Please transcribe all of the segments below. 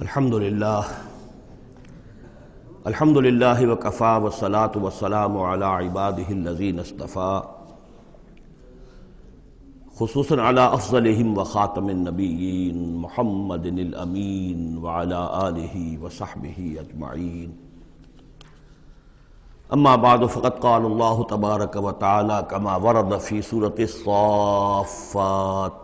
الحمدللہ وکفی والصلاة والسلام علی عباده الذین اصطفی، خصوصاً علی افضلہم وخاتم النبیین محمد الامین وعلی آلہ وصحبہ اجمعین۔ اما بعد فقد قال اللہ تبارک وتعالی کما ورد فی سورة الصافات: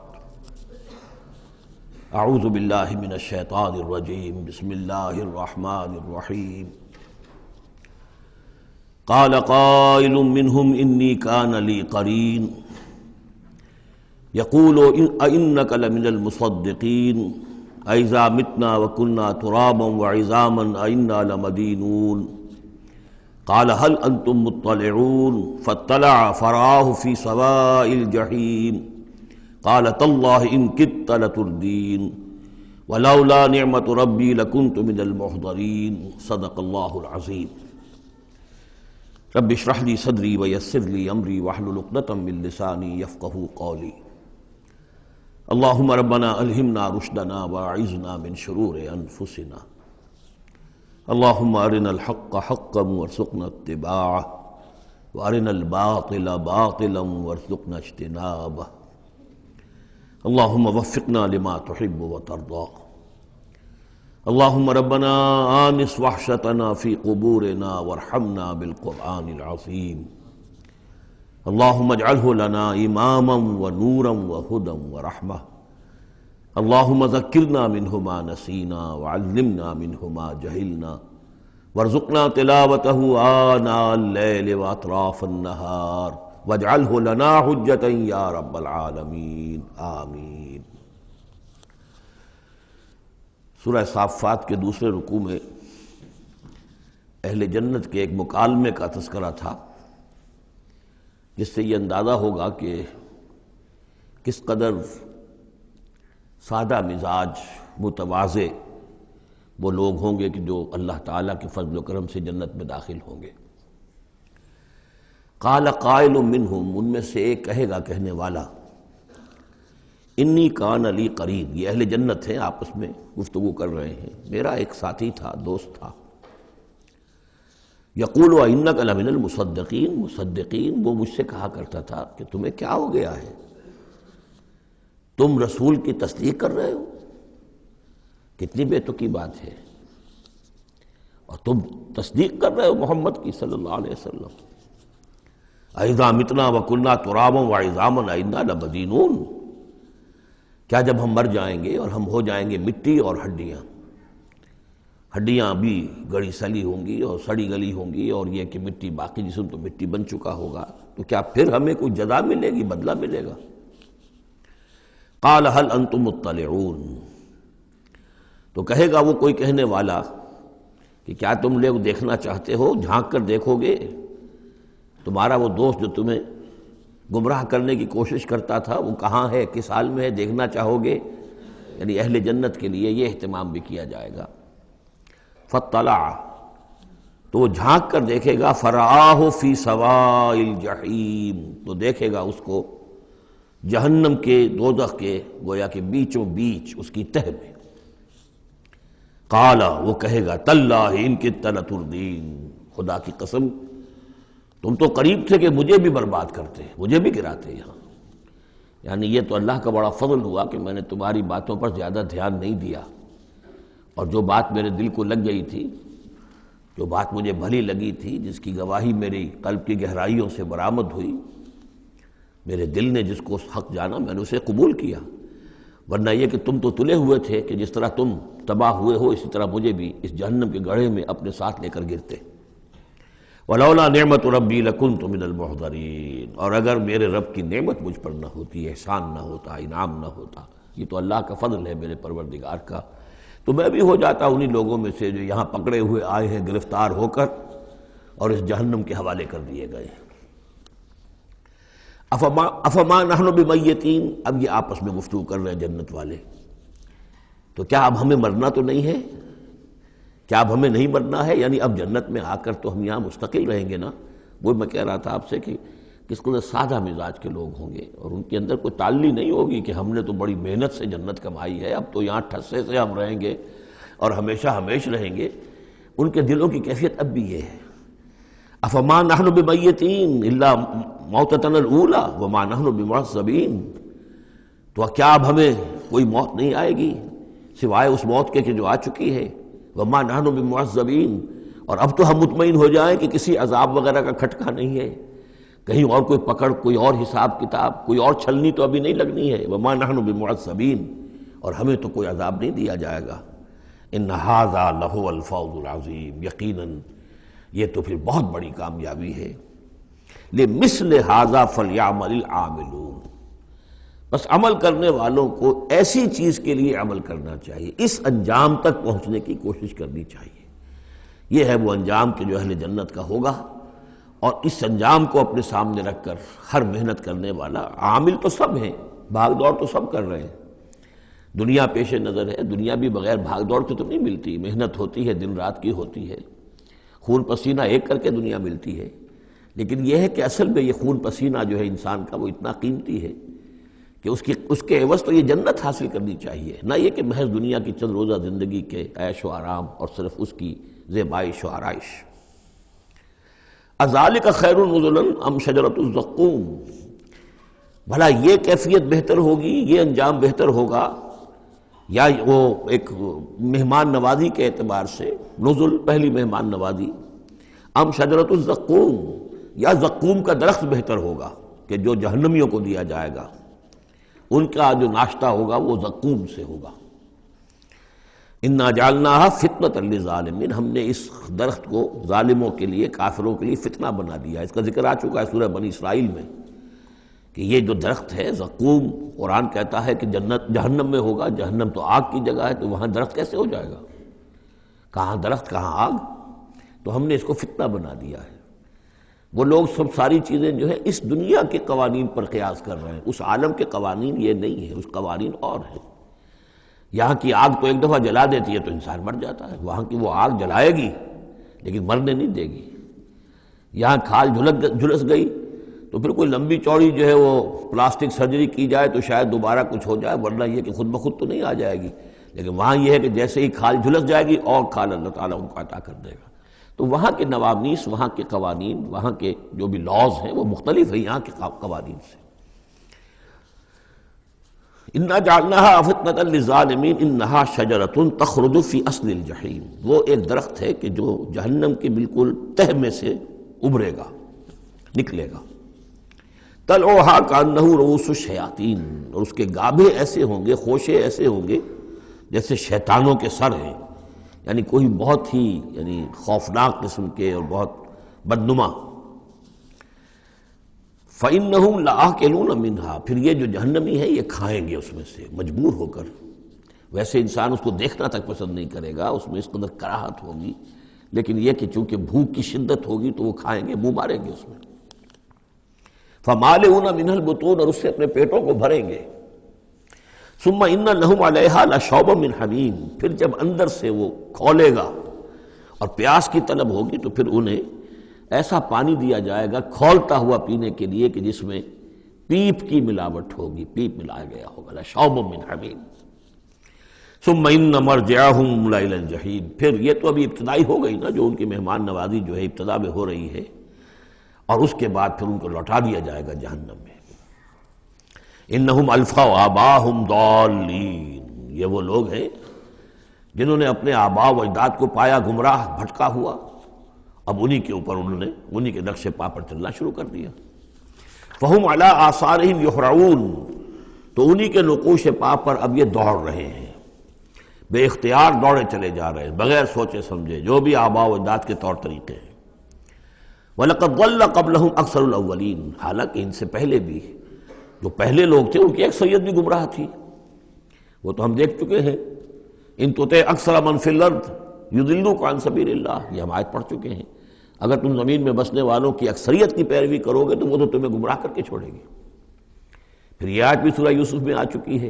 اعوذ باللہ من الشیطان الرجیم، بسم اللہ الرحمن الرحیم۔ قال قائل منهم انی کان لی قرین یقول ائنک لمن المصدقین اذا متنا وکنا ترابا وعظاما ائنا لمدینون قال هل انتم مطلعون فاطلع فرآہ فی سواء الجحیم قال تاللہ ان کدت لتردین ولولا نعمت ربی لکنت من المحضرین۔ صدق اللہ العظیم۔ رب اشرح لی صدری ویسر لی امری واحلل عقدۃ من لسانی یفقہوا قولی۔ اللہم ربنا الہمنا رشدنا واعذنا من شرور انفسنا۔ اللہم ارنا الحق حقا وارزقنا اتباعہ وارنا الباطل باطلا وارزقنا اجتنابہ۔ اللہم وفقنا لما تحب وترضى۔ اللہم ربنا آنس وحشتنا فی قبورنا وارحمنا بالقرآن العظیم۔ اللہم اجعلہ لنا اماما ونورا وہدى ورحمہ۔ اللہم ذکرنا منہ ما نسینا وعلمنا منہ ما جہلنا وارزقنا تلاوتہ آناء اللیل واطراف النہار واجعلہ لنا حجۃ یا رب العالمین، آمین۔ سورہ صافات کے دوسرے رکوع میں اہل جنت کے ایک مکالمے کا تذکرہ تھا، جس سے یہ اندازہ ہوگا کہ کس قدر سادہ مزاج متواضع وہ لوگ ہوں گے کہ جو اللہ تعالیٰ کے فضل و کرم سے جنت میں داخل ہوں گے۔ قال قائل منہم، ان میں سے ایک کہے گا کہنے والا، انی کان لی قرین، یہ اہل جنت ہیں آپس میں گفتگو کر رہے ہیں، میرا ایک ساتھی تھا، دوست تھا، یقول ائنک لمن المصدقین، مصدقین وہ مجھ سے کہا کرتا تھا کہ تمہیں کیا ہو گیا ہے، تم رسول کی تصدیق کر رہے ہو، کتنی بے تکی بات ہے، اور تم تصدیق کر رہے ہو محمد کی صلی اللہ علیہ وسلم۔ اذا متنا وکنا ترابا وعظاما ائنا لمدینون، کیا جب ہم مر جائیں گے اور ہم ہو جائیں گے مٹی اور ہڈیاں، ہڈیاں بھی گڑی سلی ہوں گی اور سڑی گلی ہوں گی، اور یہ کہ مٹی باقی جسم تو مٹی بن چکا ہوگا، تو کیا پھر ہمیں کوئی جزا ملے گی، بدلہ ملے گا؟ قال هل انتم مطلعون، تو کہے گا وہ کوئی کہنے والا کہ کیا تم لوگ دیکھنا چاہتے ہو، جھانک کر دیکھو گے، تمہارا وہ دوست جو تمہیں گمراہ کرنے کی کوشش کرتا تھا وہ کہاں ہے، کس حال میں ہے، دیکھنا چاہو گے؟ یعنی اہل جنت کے لیے یہ اہتمام بھی کیا جائے گا۔ فاطلع، تو وہ جھانک کر دیکھے گا، فرآہ فی سواء الجحیم، تو دیکھے گا اس کو جہنم کے، دوزخ کے گویا کہ بیچوں بیچ اس کی تہہ میں۔ قال، وہ کہے گا، تاللہ ان کدت لتردین، خدا کی قسم تم تو قریب تھے کہ مجھے بھی برباد کرتے، مجھے بھی گراتے یہاں، یعنی یہ تو اللہ کا بڑا فضل ہوا کہ میں نے تمہاری باتوں پر زیادہ دھیان نہیں دیا، اور جو بات میرے دل کو لگ گئی تھی، جو بات مجھے بھلی لگی تھی، جس کی گواہی میری قلب کی گہرائیوں سے برآمد ہوئی، میرے دل نے جس کو حق جانا میں نے اسے قبول کیا، ورنہ یہ کہ تم تو تلے ہوئے تھے کہ جس طرح تم تباہ ہوئے ہو اسی طرح مجھے بھی اس جہنم کے گڑھے میں اپنے ساتھ لے کر گرتے۔ ولولا نعمت ربی لکنت من المحضرین، اور اگر میرے رب کی نعمت مجھ پر نہ ہوتی، احسان نہ ہوتا، انعام نہ ہوتا، یہ تو اللہ کا فضل ہے میرے پروردگار کا، تو میں بھی ہو جاتا انہی لوگوں میں سے جو یہاں پکڑے ہوئے آئے ہیں گرفتار ہو کر اور اس جہنم کے حوالے کر دیے گئے۔ افما نحن بمیتین، اب یہ آپس میں گفتگو کر رہے ہیں جنت والے، تو کیا اب ہمیں مرنا تو نہیں ہے، کیا اب ہمیں نہیں مرنا ہے، یعنی اب جنت میں آ کر تو ہم یہاں مستقل رہیں گے نا۔ وہ میں کہہ رہا تھا آپ سے کہ کس قدر سادہ مزاج کے لوگ ہوں گے، اور ان کے اندر کوئی تعلی نہیں ہوگی کہ ہم نے تو بڑی محنت سے جنت کمائی ہے، اب تو یہاں ٹھسے سے ہم رہیں گے، اور ہمیشہ ہمیش رہیں گے، ان کے دلوں کی کیفیت اب بھی یہ ہے۔ افما نحن بمیتین الا موتتنا الاولی وما نحن بمعذبین، تو کیا اب ہمیں کوئی موت نہیں آئے گی سوائے اس موت کے کہ جو آ چکی ہے؟ وما نحن بمعذبین، اور اب تو ہم مطمئن ہو جائیں کہ کسی عذاب وغیرہ کا کھٹکا نہیں ہے، کہیں اور کوئی پکڑ، کوئی اور حساب کتاب، کوئی اور چھلنی تو ابھی نہیں لگنی ہے۔ وما نحن بمعذبین، اور ہمیں تو کوئی عذاب نہیں دیا جائے گا۔ ان ھذا لہو الفوز العظیم، یقیناً یہ تو پھر بہت بڑی کامیابی ہے۔ لمثل ھذا فلیعمل العاملون، بس عمل کرنے والوں کو ایسی چیز کے لیے عمل کرنا چاہیے، اس انجام تک پہنچنے کی کوشش کرنی چاہیے۔ یہ ہے وہ انجام کہ جو اہل جنت کا ہوگا، اور اس انجام کو اپنے سامنے رکھ کر ہر محنت کرنے والا، عامل تو سب ہیں، بھاگ دوڑ تو سب کر رہے ہیں، دنیا پیش نظر ہے، دنیا بھی بغیر بھاگ دوڑ کے تو نہیں ملتی، محنت ہوتی ہے، دن رات کی ہوتی ہے، خون پسینہ ایک کر کے دنیا ملتی ہے، لیکن یہ ہے کہ اصل میں یہ خون پسینہ جو ہے انسان کا وہ اتنا قیمتی ہے کہ اس کے عوض تو یہ جنت حاصل کرنی چاہیے، نہ یہ کہ محض دنیا کی چند روزہ زندگی کے عیش و آرام اور صرف اس کی زیبائش و آرائش۔ اذالک خیر نزلا ام شجرۃ الزقوم، بھلا یہ کیفیت بہتر ہوگی، یہ انجام بہتر ہوگا، یا وہ ایک مہمان نوازی کے اعتبار سے نزل پہلی مہمان نوازی، ام شجرۃ الزقوم، یا زقوم کا درخت بہتر ہوگا کہ جو جہنمیوں کو دیا جائے گا، ان کا جو ناشتہ ہوگا وہ زقوم سے ہوگا۔ انا جعلناها فتنۃ للظالمین، ہم نے اس درخت کو ظالموں کے لیے، کافروں کے لیے فتنہ بنا دیا۔ اس کا ذکر آ چکا ہے سورہ بنی اسرائیل میں کہ یہ جو درخت ہے زقوم، قرآن کہتا ہے کہ جنت جہنم میں ہوگا، جہنم تو آگ کی جگہ ہے، تو وہاں درخت کیسے ہو جائے گا؟ کہاں درخت کہاں آگ؟ تو ہم نے اس کو فتنہ بنا دیا ہے۔ وہ لوگ سب ساری چیزیں جو ہے اس دنیا کے قوانین پر قیاس کر رہے ہیں، اس عالم کے قوانین یہ نہیں ہے، اس قوانین اور ہیں۔ یہاں کی آگ تو ایک دفعہ جلا دیتی ہے تو انسان مر جاتا ہے، وہاں کی وہ آگ جلائے گی لیکن مرنے نہیں دے گی۔ یہاں کھال جھلس گئی تو پھر کوئی لمبی چوڑی جو ہے وہ پلاسٹک سرجری کی جائے تو شاید دوبارہ کچھ ہو جائے، ورنہ یہ کہ خود بخود تو نہیں آ جائے گی، لیکن وہاں یہ ہے کہ جیسے ہی کھال جھلس جائے گی اور کھال اللہ تعالیٰ ان کو عطا کر دے گا۔ تو وہاں کے نوامیس، وہاں کے قوانین، وہاں کے جو بھی لاز ہیں وہ مختلف ہیں یہاں کے قوانین سے۔ انا جعلناها فتنۃ للظالمین انہا شجرۃ تخرج فی اصل الجحیم، وہ ایک درخت ہے کہ جو جہنم کے بالکل تہ میں سے ابھرے گا، نکلے گا۔ طلعھا کانہ رؤوس الشیاطین، اور اس کے گابھے ایسے ہوں گے، خوشے ایسے ہوں گے جیسے شیطانوں کے سر ہیں، یعنی کوئی بہت ہی خوفناک قسم کے اور بہت بدنما۔ فَإِنَّهُمْ لَآكِلُونَ مِنْهَا، پھر یہ جو جہنمی ہے یہ کھائیں گے اس میں سے مجبور ہو کر۔ ویسے انسان اس کو دیکھنا تک پسند نہیں کرے گا، اس میں اس قدر کراہت ہوگی، لیکن یہ کہ چونکہ بھوک کی شدت ہوگی تو وہ کھائیں گے، منہ ماریں گے اس میں۔ فَمَالِئُونَ مِنْهَا الْبُطُونَ، اور اس سے اپنے پیٹوں کو بھریں گے۔ ثُمَّ إِنَّ لَهُمْ عَلَيْهَا لَشَوْبًا مِّنْ حَمِيمٍ، پھر جب اندر سے وہ کھولے گا اور پیاس کی طلب ہوگی تو پھر انہیں ایسا پانی دیا جائے گا کھولتا ہوا پینے کے لیے کہ جس میں پیپ کی ملاوٹ ہوگی، پیپ ملایا گیا ہوگا۔ لَشَوْبًا مِّنْ حَمِيمٍ ثُمَّ إِنَّ مَرْجِعَهُمْ لَإِلَى الْجَحِيمِ، پھر یہ تو ابھی ابتدائی ہو گئی نا، جو ان کی مہمان نوازی جو ہے ابتدا میں ہو رہی ہے، اور اس کے بعد پھر ان کو لوٹا دیا جائے گا جہنم میں۔ انہم الفوا آباہم ضالین، یہ وہ لوگ ہیں جنہوں نے اپنے آباء و اجداد کو پایا گمراہ، بھٹکا ہوا، اب انہی کے اوپر انہوں نے انہی کے نقش پا پر چلنا شروع کر دیا۔ فہم علی آثارہم یہرعون، تو انہی کے نقوش پا پر اب یہ دوڑ رہے ہیں، بے اختیار دوڑے چلے جا رہے ہیں، بغیر سوچے سمجھے، جو بھی آباء و اجداد کے طور طریقے ہیں۔ وَلَقَدْ ضَلَّ قَبْلَهُمْ أَكْثَرُ الْأَوَّلِينَ، حالانکہ ان سے پہلے بھی جو پہلے لوگ تھے ان کی اکثریت بھی گمراہ تھی، وہ تو ہم دیکھ چکے ہیں۔ ان تُطِعْ أَكْثَرَ مَنْ فِي الْأَرْضِ يُضِلُّوكَ عَنْ سَبِيلِ اللَّهِ، یہ ہم آیت پڑھ چکے ہیں۔ اگر تم زمین میں بسنے والوں کی اکثریت کی پیروی کرو گے تو وہ تو تمہیں گمراہ کر کے چھوڑے گی۔ پھر یہ آیت بھی سورہ یوسف میں آ چکی ہے،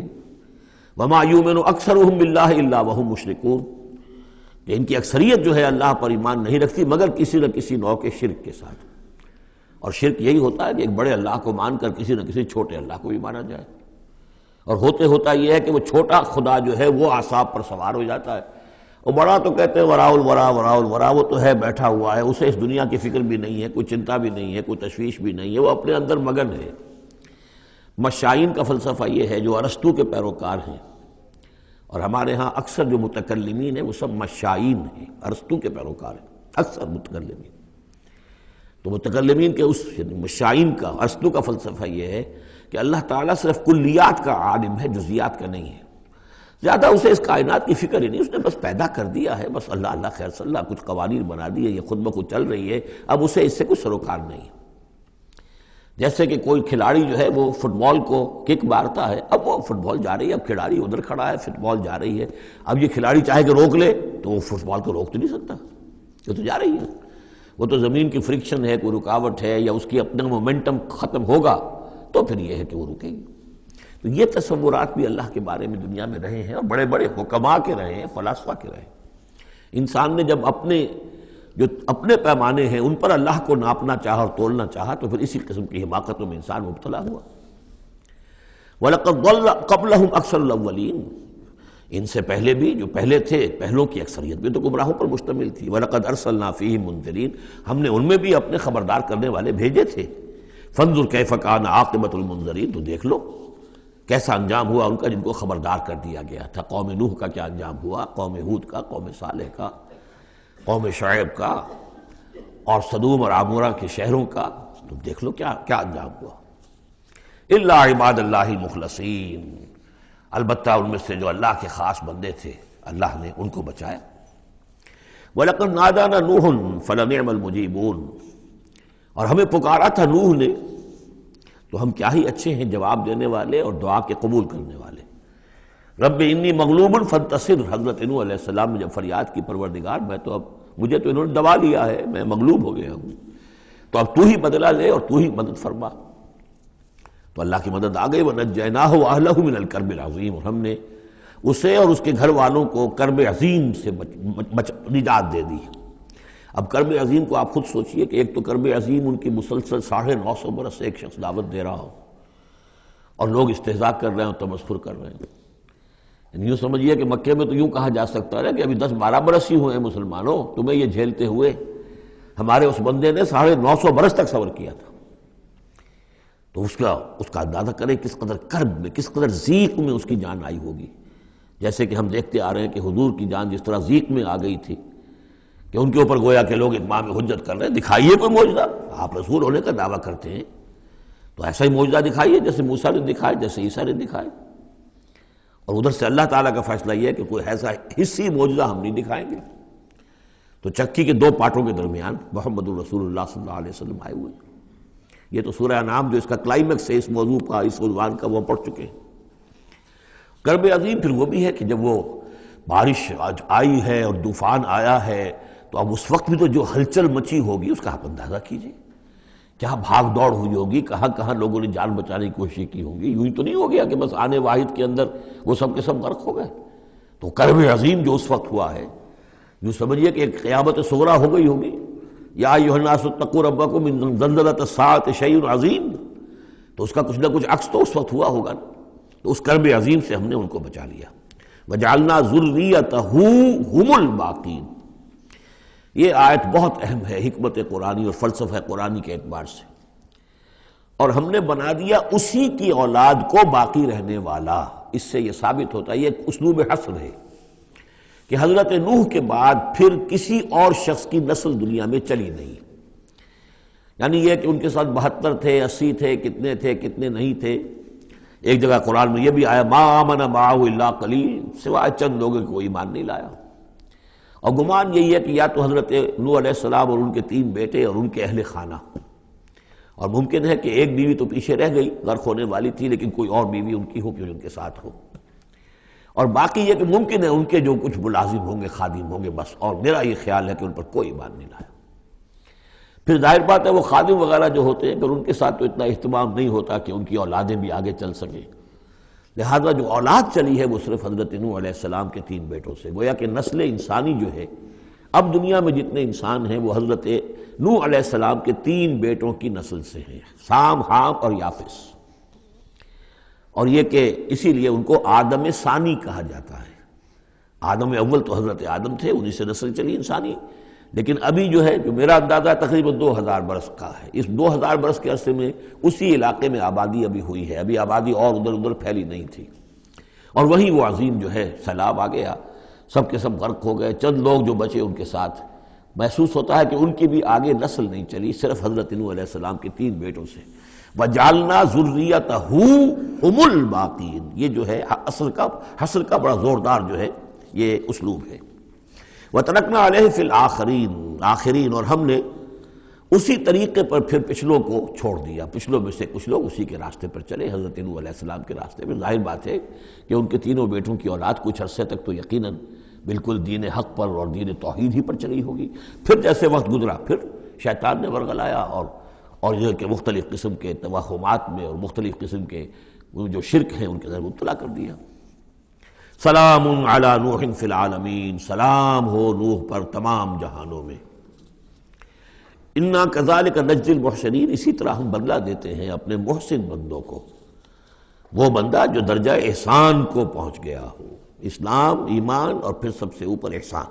وَمَا يُؤْمِنُ أَكْثَرُهُم بِاللَّهِ إِلَّا وَهُم مُشْرِكُونَ، کہ ان کی اکثریت جو ہے اللہ پر ایمان نہیں رکھتی مگر کسی نہ کسی نوع کے شرک کے ساتھ۔ اور شرک یہی ہوتا ہے کہ ایک بڑے اللہ کو مان کر کسی نہ کسی چھوٹے اللہ کو بھی مانا جائے، اور ہوتا یہ ہے کہ وہ چھوٹا خدا جو ہے وہ اعصاب پر سوار ہو جاتا ہے، اور بڑا تو کہتے ہیں وراء الورا وراء الورا، وہ تو ہے بیٹھا ہوا ہے، اسے اس دنیا کی فکر بھی نہیں ہے، کوئی چنتا بھی نہیں ہے، کوئی تشویش بھی نہیں ہے، وہ اپنے اندر مگن ہے۔ مشائین کا فلسفہ یہ ہے جو ارسطو کے پیروکار ہیں، اور ہمارے ہاں اکثر جو متکلمین ہیں وہ سب مشائین ہیں، ارسطو کے پیروکار ہیں اکثر متکلمین۔ تو متکلمین کے اس مشائین کا، ارسطو کا فلسفہ یہ ہے کہ اللہ تعالیٰ صرف کلیات کا عالم ہے، جزیات کا نہیں ہے۔ زیادہ اسے اس کائنات کی فکر ہی نہیں، اس نے بس پیدا کر دیا ہے، بس اللہ اللہ خیر صلی اللہ، کچھ قوانین بنا دیے، یہ خود بخود چل رہی ہے، اب اسے اس سے کوئی سروکار نہیں ہے۔ جیسے کہ کوئی کھلاڑی جو ہے وہ فٹ بال کو کک مارتا ہے، اب وہ فٹ بال جا رہی ہے، اب کھلاڑی ادھر کھڑا ہے، فٹ بال جا رہی ہے، اب یہ کھلاڑی چاہے کہ روک لے تو وہ فٹ بال کو روک تو نہیں سکتا، یہ تو جا رہی ہے، وہ تو زمین کی فرکشن ہے، کوئی رکاوٹ ہے، یا اس کی اپنا مومنٹم ختم ہوگا تو پھر یہ ہے کہ وہ رکے گی۔ تو یہ تصورات بھی اللہ کے بارے میں دنیا میں رہے ہیں، اور بڑے بڑے حکماء کے رہے ہیں، فلاسفہ کے رہے ہیں۔ انسان نے جب اپنے پیمانے ہیں ان پر اللہ کو ناپنا چاہا اور تولنا چاہا تو پھر اسی قسم کی حماقتوں میں انسان مبتلا ہوا۔ وَلَقَدْ ضَلَّ قَبْلَهُمْ أَكْثَرُ الْأَوَّلِينَ، ان سے پہلے بھی جو پہلے تھے، پہلوں کی اکثریت بھی تو گمراہوں پر مشتمل تھی۔ وَلَقَدْ أَرْسَلْنَا فِيهِمْ مُنذِرِينَ، ہم نے ان میں بھی اپنے خبردار کرنے والے بھیجے تھے۔ فَانظُرْ كَيْفَ كَانَ عَاقِبَةُ الْمُنذَرِينَ، تو دیکھ لو کیسا انجام ہوا ان کا جن کو خبردار کر دیا گیا تھا۔ قوم نوح کا کیا انجام ہوا، قوم ہود کا، قوم صالح کا، قوم شعیب کا، اور سدوم اور عمورہ کے شہروں کا، تو دیکھ لو کیا کیا انجام ہوا۔ الا عباد اللہ المخلصین، البتہ ان میں سے جو اللہ کے خاص بندے تھے اللہ نے ان کو بچایا۔ وَلَقَدْ نَادَانَا نُوحٌ فَلَنِعْمَ الْمُجِيبُونَ، اور ہمیں پکارا تھا نوح نے تو ہم کیا ہی اچھے ہیں جواب دینے والے اور دعا کے قبول کرنے والے۔ رب انی مغلوب فانتصر، حضرت نوح علیہ السلام نے جب فریاد کی پروردگار میں تو اب مجھے تو انہوں نے دبا لیا ہے، میں مغلوب ہو گیا ہوں، تو اب تو ہی بدلہ لے اور تو ہی مدد فرما۔ تو اللہ کی مدد آ گئی، وَنَجَّيْنَاهُ وَأَهْلَهُ مِنَ الْكَرْبِ الْعَظِيمِ، اور ہم نے اسے اور اس کے گھر والوں کو کرب عظیم سے نجات دے دی۔ اب کرب عظیم کو آپ خود سوچئے کہ ایک تو کرب عظیم ان کی مسلسل 950 برس سے ایک شخص دعوت دے رہا ہو اور لوگ استہزاء کر رہے ہیں اور تمسخر کر رہے ہیں۔ یوں سمجھیے کہ مکے میں تو یوں کہا جا سکتا ہے کہ ابھی 10-12 برس ہی ہوئے ہیں مسلمانوں تمہیں یہ جھیلتے ہوئے، ہمارے اس بندے نے 950 برس تک صبر کیا تھا۔ تو اس کا اندازہ کریں کس قدر کرب میں، کس قدر ضیق میں اس کی جان آئی ہوگی۔ جیسے کہ ہم دیکھتے آ رہے ہیں کہ حضور کی جان جس طرح ضیق میں آ گئی تھی کہ ان کے اوپر گویا کہ لوگ اتمام حجت کر رہے ہیں، دکھائیے کوئی معجزہ، آپ رسول ہونے کا دعویٰ کرتے ہیں تو ایسا ہی معجزہ دکھائیے جیسے موسیٰ نے دکھائے، جیسے عیسیٰ نے دکھائے۔ اور ادھر سے اللہ تعالیٰ کا فیصلہ یہ ہے کہ کوئی ایسا حصی معجزہ ہم نہیں دکھائیں گے۔ تو چکی کے 2 پارٹوں کے درمیان محمد الرسول اللہ صلی اللہ علیہ وسلم آئے ہوئے۔ یہ تو سورہ انعام جو اس کا کلائمیکس ہے اس موضوع کا، اس عنوان کا، وہ پڑھ چکے ہیں۔ کرب عظیم پھر وہ بھی ہے کہ جب وہ بارش آئی ہے اور طوفان آیا ہے تو اب اس وقت بھی تو جو ہلچل مچی ہوگی اس کا آپ اندازہ کیجئے، کیا بھاگ دوڑ ہوئی ہوگی، کہاں کہاں لوگوں نے جان بچانے کی کوشش کی ہوگی۔ یوں ہی تو نہیں ہو گیا کہ بس آنے واحد کے اندر وہ سب کے سب غرق ہو گئے۔ تو کرب عظیم جو اس وقت ہوا ہے، یوں سمجھیے کہ ایک قیامت صغریٰ ہو گئی ہوگی۔ یا ایھا الناس اتقوا ربکم ان زلزلۃ الساعۃ شیء عظیم، تو اس کا کچھ نہ کچھ عکس تو اس وقت ہوا ہوگا نا۔ تو اس کرب عظیم سے ہم نے ان کو بچا لیا۔ وجعلنا ذریتہ ھم الباقین، یہ آیت بہت اہم ہے حکمت قرآنی اور فلسفہ قرآنی کے اعتبار سے۔ اور ہم نے بنا دیا اسی کی اولاد کو باقی رہنے والا۔ اس سے یہ ثابت ہوتا ہے، یہ ایک اسلوب حصر ہے کہ حضرت نوح کے بعد پھر کسی اور شخص کی نسل دنیا میں چلی نہیں۔ یعنی یہ کہ ان کے ساتھ 72 تھے، 80 تھے، کتنے نہیں تھے۔ ایک جگہ قرآن میں یہ بھی آیا ما آمن معہ الا قلیل، سوائے چند لوگوں کو ایمان نہیں لایا۔ اور گمان یہی ہے کہ یا تو حضرت نوح علیہ السلام اور ان کے 3 بیٹے اور ان کے اہل خانہ، اور ممکن ہے کہ ایک بیوی تو پیچھے رہ گئی، غرق ہونے والی تھی، لیکن کوئی اور بیوی ان کی ہو کہ ان کے ساتھ ہو، اور باقی یہ کہ ممکن ہے ان کے جو کچھ ملازم ہوں گے، خادم ہوں گے بس، اور میرا یہ خیال ہے کہ ان پر کوئی ایمان نہیں لایا۔ پھر ظاہر بات ہے وہ خادم وغیرہ جو ہوتے ہیں پھر ان کے ساتھ تو اتنا اہتمام نہیں ہوتا کہ ان کی اولادیں بھی آگے چل سکیں، لہذا جو اولاد چلی ہے وہ صرف حضرت نوح علیہ السلام کے 3 بیٹوں سے۔ گویا کہ نسل انسانی جو ہے اب دنیا میں جتنے انسان ہیں وہ حضرت نوح علیہ السلام کے 3 بیٹوں کی نسل سے ہیں، سام، حام اور یافس۔ اور یہ کہ اسی لیے ان کو آدم ثانی کہا جاتا ہے۔ آدم اول تو حضرت آدم تھے، انہی سے نسل چلی انسانی، لیکن ابھی جو ہے جو میرا اندازہ تقریباً 2000 برس کا ہے، اس 2000 برس کے عرصے میں اسی علاقے میں آبادی ابھی ہوئی ہے، ابھی آبادی اور ادھر ادھر پھیلی نہیں تھی، اور وہی وہ عظیم جو ہے سیلاب آ گیا، سب کے سب غرق ہو گئے، چند لوگ جو بچے ان کے ساتھ، محسوس ہوتا ہے کہ ان کی بھی آگے نسل نہیں چلی، صرف حضرت نوح علیہ السلام کے 3 بیٹوں سے۔ وَجَعَلْنَا ذُرِّيَّتَهُ هُمُ الْبَاقِينَ، یہ جو ہے حصر کا بڑا زوردار جو ہے یہ اسلوب ہے۔ وَتَرَكْنَا عَلَيْهِ فِي الْآخِرِينَ، آخرین، اور ہم نے اسی طریقے پر پھر پچھلوں کو چھوڑ دیا، پچھلوں میں سے کچھ لوگ اسی کے راستے پر چلے، حضرت نوح علیہ السلام کے راستے میں۔ ظاہر بات ہے کہ ان کے تینوں بیٹوں کی اولاد کچھ عرصے تک تو یقیناً بالکل دین حق پر اور دین توحید ہی پر چلی ہوگی، پھر جیسے وقت گزرا پھر شیطان نے ورغلایا اور یہ کہ مختلف قسم کے توہمات میں اور مختلف قسم کے جو شرک ہیں ان کے اندر مبتلا کر دیا۔ سلام علی نوح فی العالمین، سلام ہو نوح پر تمام جہانوں میں۔ انا کذالک نجزی المحسنین، اسی طرح ہم بدلہ دیتے ہیں اپنے محسن بندوں کو، وہ بندہ جو درجہ احسان کو پہنچ گیا ہو، اسلام، ایمان اور پھر سب سے اوپر احسان۔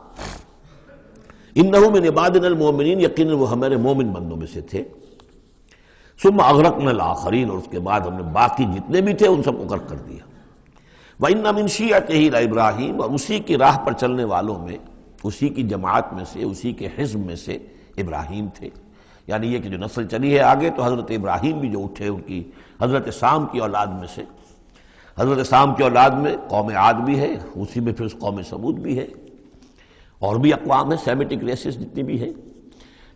انہ من عبادنا المؤمنین، یقیناً وہ ہمارے مومن بندوں میں سے تھے۔ ثم اغرقنا الآخرین، اور اس کے بعد ہم نے باقی جتنے بھی تھے ان سب کو غرق کر دیا۔ وَإِنَّ مِن شِيعَتِهِ لَإِبْرَاهِيمَ، اور اسی کی راہ پر چلنے والوں میں، اسی کی جماعت میں سے، اسی کے حزب میں سے ابراہیم تھے، یعنی یہ کہ جو نسل چلی ہے آگے تو حضرت ابراہیم بھی جو اٹھے ان کی حضرت سام کی اولاد میں سے، حضرت سام کی اولاد میں قوم عاد بھی ہے، اسی میں پھر قوم سمود بھی ہے، اور بھی اقوام ہیں سیمیٹک ریسز جتنی بھی ہیں،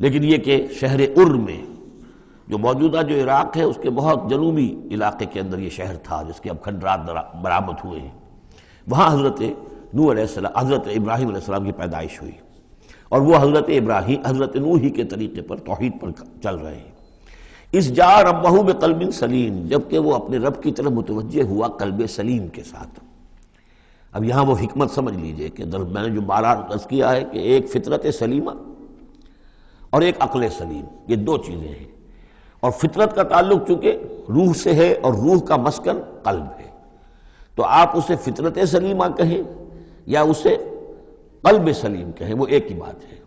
لیکن یہ کہ شہر ار میں جو موجودہ جو عراق ہے اس کے بہت جنوبی علاقے کے اندر یہ شہر تھا جس کے اب کھنڈرات برآمد ہوئے ہیں، وہاں حضرت نوح علیہ السلام، حضرت ابراہیم علیہ السلام کی پیدائش ہوئی، اور وہ حضرت نوح ہی کے طریقے پر توحید پر چل رہے ہیں۔ اس جا ربہ بقلب سلیم، جبکہ وہ اپنے رب کی طرف متوجہ ہوا قلب سلیم کے ساتھ۔ اب یہاں وہ حکمت سمجھ لیجئے کہ میں نے جو بارہ عرض کیا ہے کہ ایک فطرت سلیمہ اور ایک عقل سلیم، یہ دو چیزیں ہیں، اور فطرت کا تعلق چونکہ روح سے ہے اور روح کا مسکن قلب ہے، تو آپ اسے فطرت سلیمہ کہیں یا اسے قلب سلیم کہیں، وہ ایک ہی بات ہے۔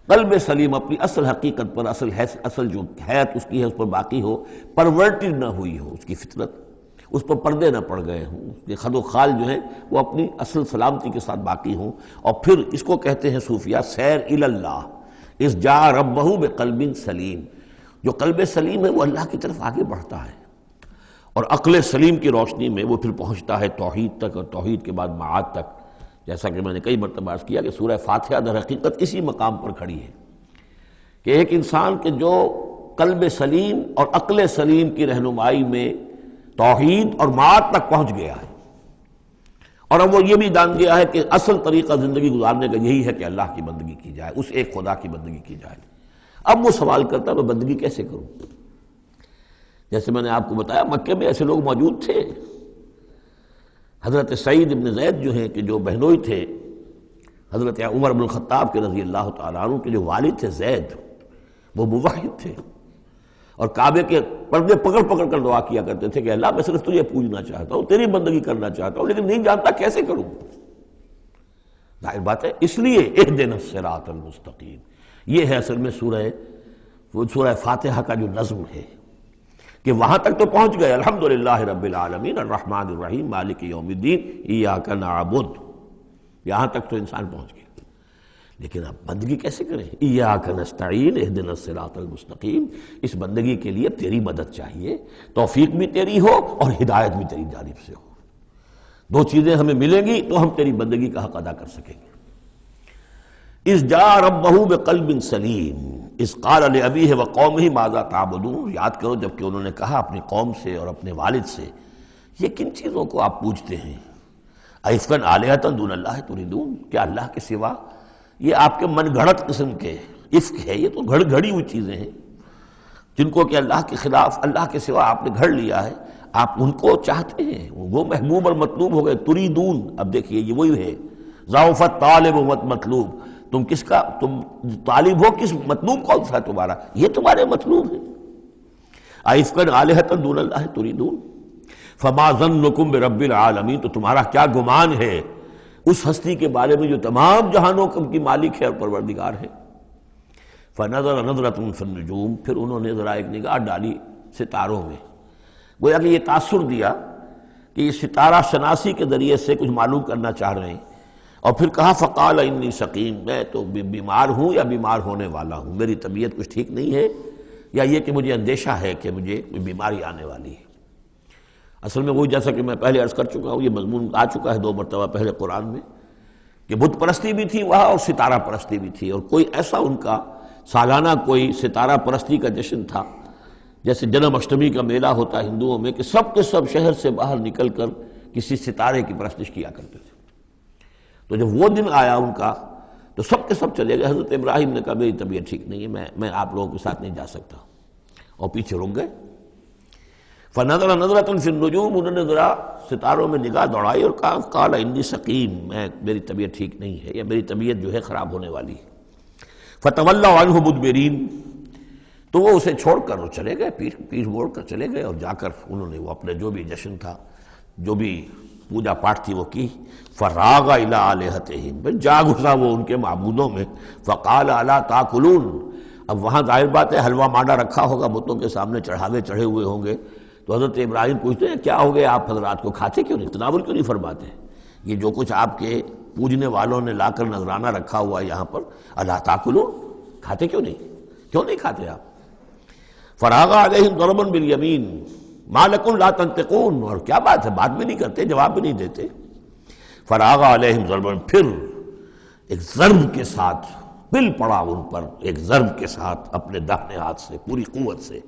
قلب سلیم اپنی اصل حقیقت پر، اصل جو حیات اس کی ہے اس پر باقی ہو، پرورٹڈ نہ ہوئی ہو اس کی فطرت، اس پر پردے نہ پڑ گئے ہوں، اس کے خد و خال جو ہیں وہ اپنی اصل سلامتی کے ساتھ باقی ہوں، اور پھر اس کو کہتے ہیں صوفیہ سیر الی اللہ، اس جا ربہ بقلب سلیم، جو قلب سلیم ہے وہ اللہ کی طرف آگے بڑھتا ہے، اور عقل سلیم کی روشنی میں وہ پھر پہنچتا ہے توحید تک، اور توحید کے بعد معاد تک، جیسا کہ میں نے کئی مرتبہ عرض کیا کہ سورہ فاتحہ در حقیقت اسی مقام پر کھڑی ہے کہ ایک انسان کے جو قلب سلیم اور عقل سلیم کی رہنمائی میں توحید اور معاد تک پہنچ گیا ہے، اور اب وہ یہ بھی جان گیا ہے کہ اصل طریقہ زندگی گزارنے کا یہی ہے کہ اللہ کی بندگی کی جائے، اس ایک خدا کی بندگی کی جائے۔ اب وہ سوال کرتا ہے میں بندگی کیسے کروں؟ جیسے میں نے آپ کو بتایا مکے میں ایسے لوگ موجود تھے، حضرت سعید ابن زید جو ہیں کہ جو بہنوئی تھے حضرت عمر بن الخطاب کے رضی اللہ تعالیٰ عنہ کے جو والد تھے زید، وہ موحد تھے، اور کعبے کے پردے پکڑ پکڑ کر دعا کیا کرتے تھے کہ اللہ میں صرف تجھے پوجنا چاہتا ہوں، تیری بندگی کرنا چاہتا ہوں، لیکن نہیں جانتا کیسے کروں۔ ظاہر بات ہے، اس لیے اہدنا الصراط المستقیم، یہ ہے اصل میں سورہ فاتحہ کا جو نظم ہے کہ وہاں تک تو پہنچ گئے، الحمدللہ رب العالمین الرحمن الرحیم مالک یوم الدین ایاک نعبد، یہاں تک تو انسان پہنچ گیا، لیکن اب بندگی کیسے کریں؟ ایاک نستعین اہدنا الصراط المستقیم، اس بندگی کے لیے تیری مدد چاہیے، توفیق بھی تیری ہو اور ہدایت بھی تیری جانب سے ہو، دو چیزیں ہمیں ملیں گی تو ہم تیری بندگی کا حق ادا کر سکیں گے۔ اذ جاء ربہ بقلب سلیم اذ قال لأبیہ وقومہ ماذا تعبدون، یاد کرو جب کہ انہوں نے کہا اپنی قوم سے اور اپنے والد سے یہ کن چیزوں کو آپ پوجتے ہیں؟ ائفکا آلہۃ دون اللہ تریدون، کیا اللہ کے سوا؟ یہ آپ کے من گھڑت قسم کے افک ہے، یہ تو گھڑی ہوئی چیزیں ہیں جن کو کہ اللہ کے خلاف، اللہ کے سوا آپ نے گھڑ لیا ہے، آپ ان کو چاہتے ہیں، وہ محبوب اور مطلوب ہو گئے، تریدون۔ اب دیکھیے یہ وہی ہے ضعف الطالب مطلوب، تم کس کا تم طالب ہو، کس مطلوب کون سا ہے تمہارا؟ یہ تمہارے مطلوب ہے۔ ائفکا آلہۃ دون اللہ تریدون فما ظنکم برب العالمین، تو تمہارا کیا گمان ہے اس ہستی کے بارے میں جو تمام جہانوں کی مالک ہے اور پروردگار ہے۔ فنظر نظرۃ فی النجوم، پھر انہوں نے ذرا ایک نگاہ ڈالی ستاروں میں، گویا کہ یہ تاثر دیا کہ یہ ستارہ شناسی کے ذریعے سے کچھ معلوم کرنا چاہ رہے ہیں، اور پھر کہا فقال انی سقیم، میں تو بیمار ہوں یا بیمار ہونے والا ہوں، میری طبیعت کچھ ٹھیک نہیں ہے، یا یہ کہ مجھے اندیشہ ہے کہ مجھے کوئی بیماری آنے والی ہے۔ اصل میں وہی جیسا کہ میں پہلے عرض کر چکا ہوں، یہ مضمون آ چکا ہے 2 مرتبہ پہلے قرآن میں، کہ بت پرستی بھی تھی وہاں اور ستارہ پرستی بھی تھی، اور کوئی ایسا ان کا سالانہ کوئی ستارہ پرستی کا جشن تھا، جیسے جنم اشٹمی کا میلہ ہوتا ہے ہندوؤں میں، کہ سب کے سب شہر سے باہر نکل کر کسی ستارے کی پرستش کیا کرتے تھے۔ تو جب وہ دن آیا ان کا تو سب کے سب چلے گئے۔ حضرت ابراہیم نے کہا میری طبیعت ٹھیک نہیں ہے، میں آپ لوگوں کے ساتھ نہیں جا سکتا، اور پیچھے رک گئے۔ فنظر نظرۃ فی النجوم، انہوں نے ذرا ستاروں میں نگاہ دوڑائی اور کہا قال انی سقیم، میری طبیعت ٹھیک نہیں ہے، یا میری طبیعت جو ہے خراب ہونے والی ہے۔ فتولوا عنہ مدبرین، تو وہ اسے چھوڑ کر وہ چلے گئے، پیٹھ موڑ کر چلے گئے، اور جا کر انہوں نے وہ اپنے جو بھی جشن تھا، جو بھی پوجا پاٹ تھی وہ کی۔ فراغ الی آلہتہم، جا گھسا وہ ان کے معبودوں میں۔ فقال الا تاکلون، اب وہاں ظاہر بات ہے حلوہ مانڈا رکھا ہوگا، بتوں کے سامنے چڑھاوے چڑھے ہوئے ہوں گے، تو حضرت ابراہیم پوچھتے ہیں کیا ہو گیا آپ حضرات کو، کھاتے کیوں نہیں، تناول کیوں نہیں فرماتے؟ یہ جو کچھ آپ کے پوجنے والوں نے لا کر نذرانہ رکھا ہوا ہے یہاں پر، الا تاکلون، کھاتے کیوں نہیں کھاتے آپ؟ فراغ علیہم ضربا بالیمین ما لکم لا تنطقون، اور کیا بات ہے، بات بھی نہیں کرتے، جواب بھی نہیں دیتے۔ فراغ علیہم ضربا، پھر ایک ضرب کے ساتھ بل پڑا ان پر، ایک ضرب کے ساتھ اپنے داہنے ہاتھ سے پوری قوت سے۔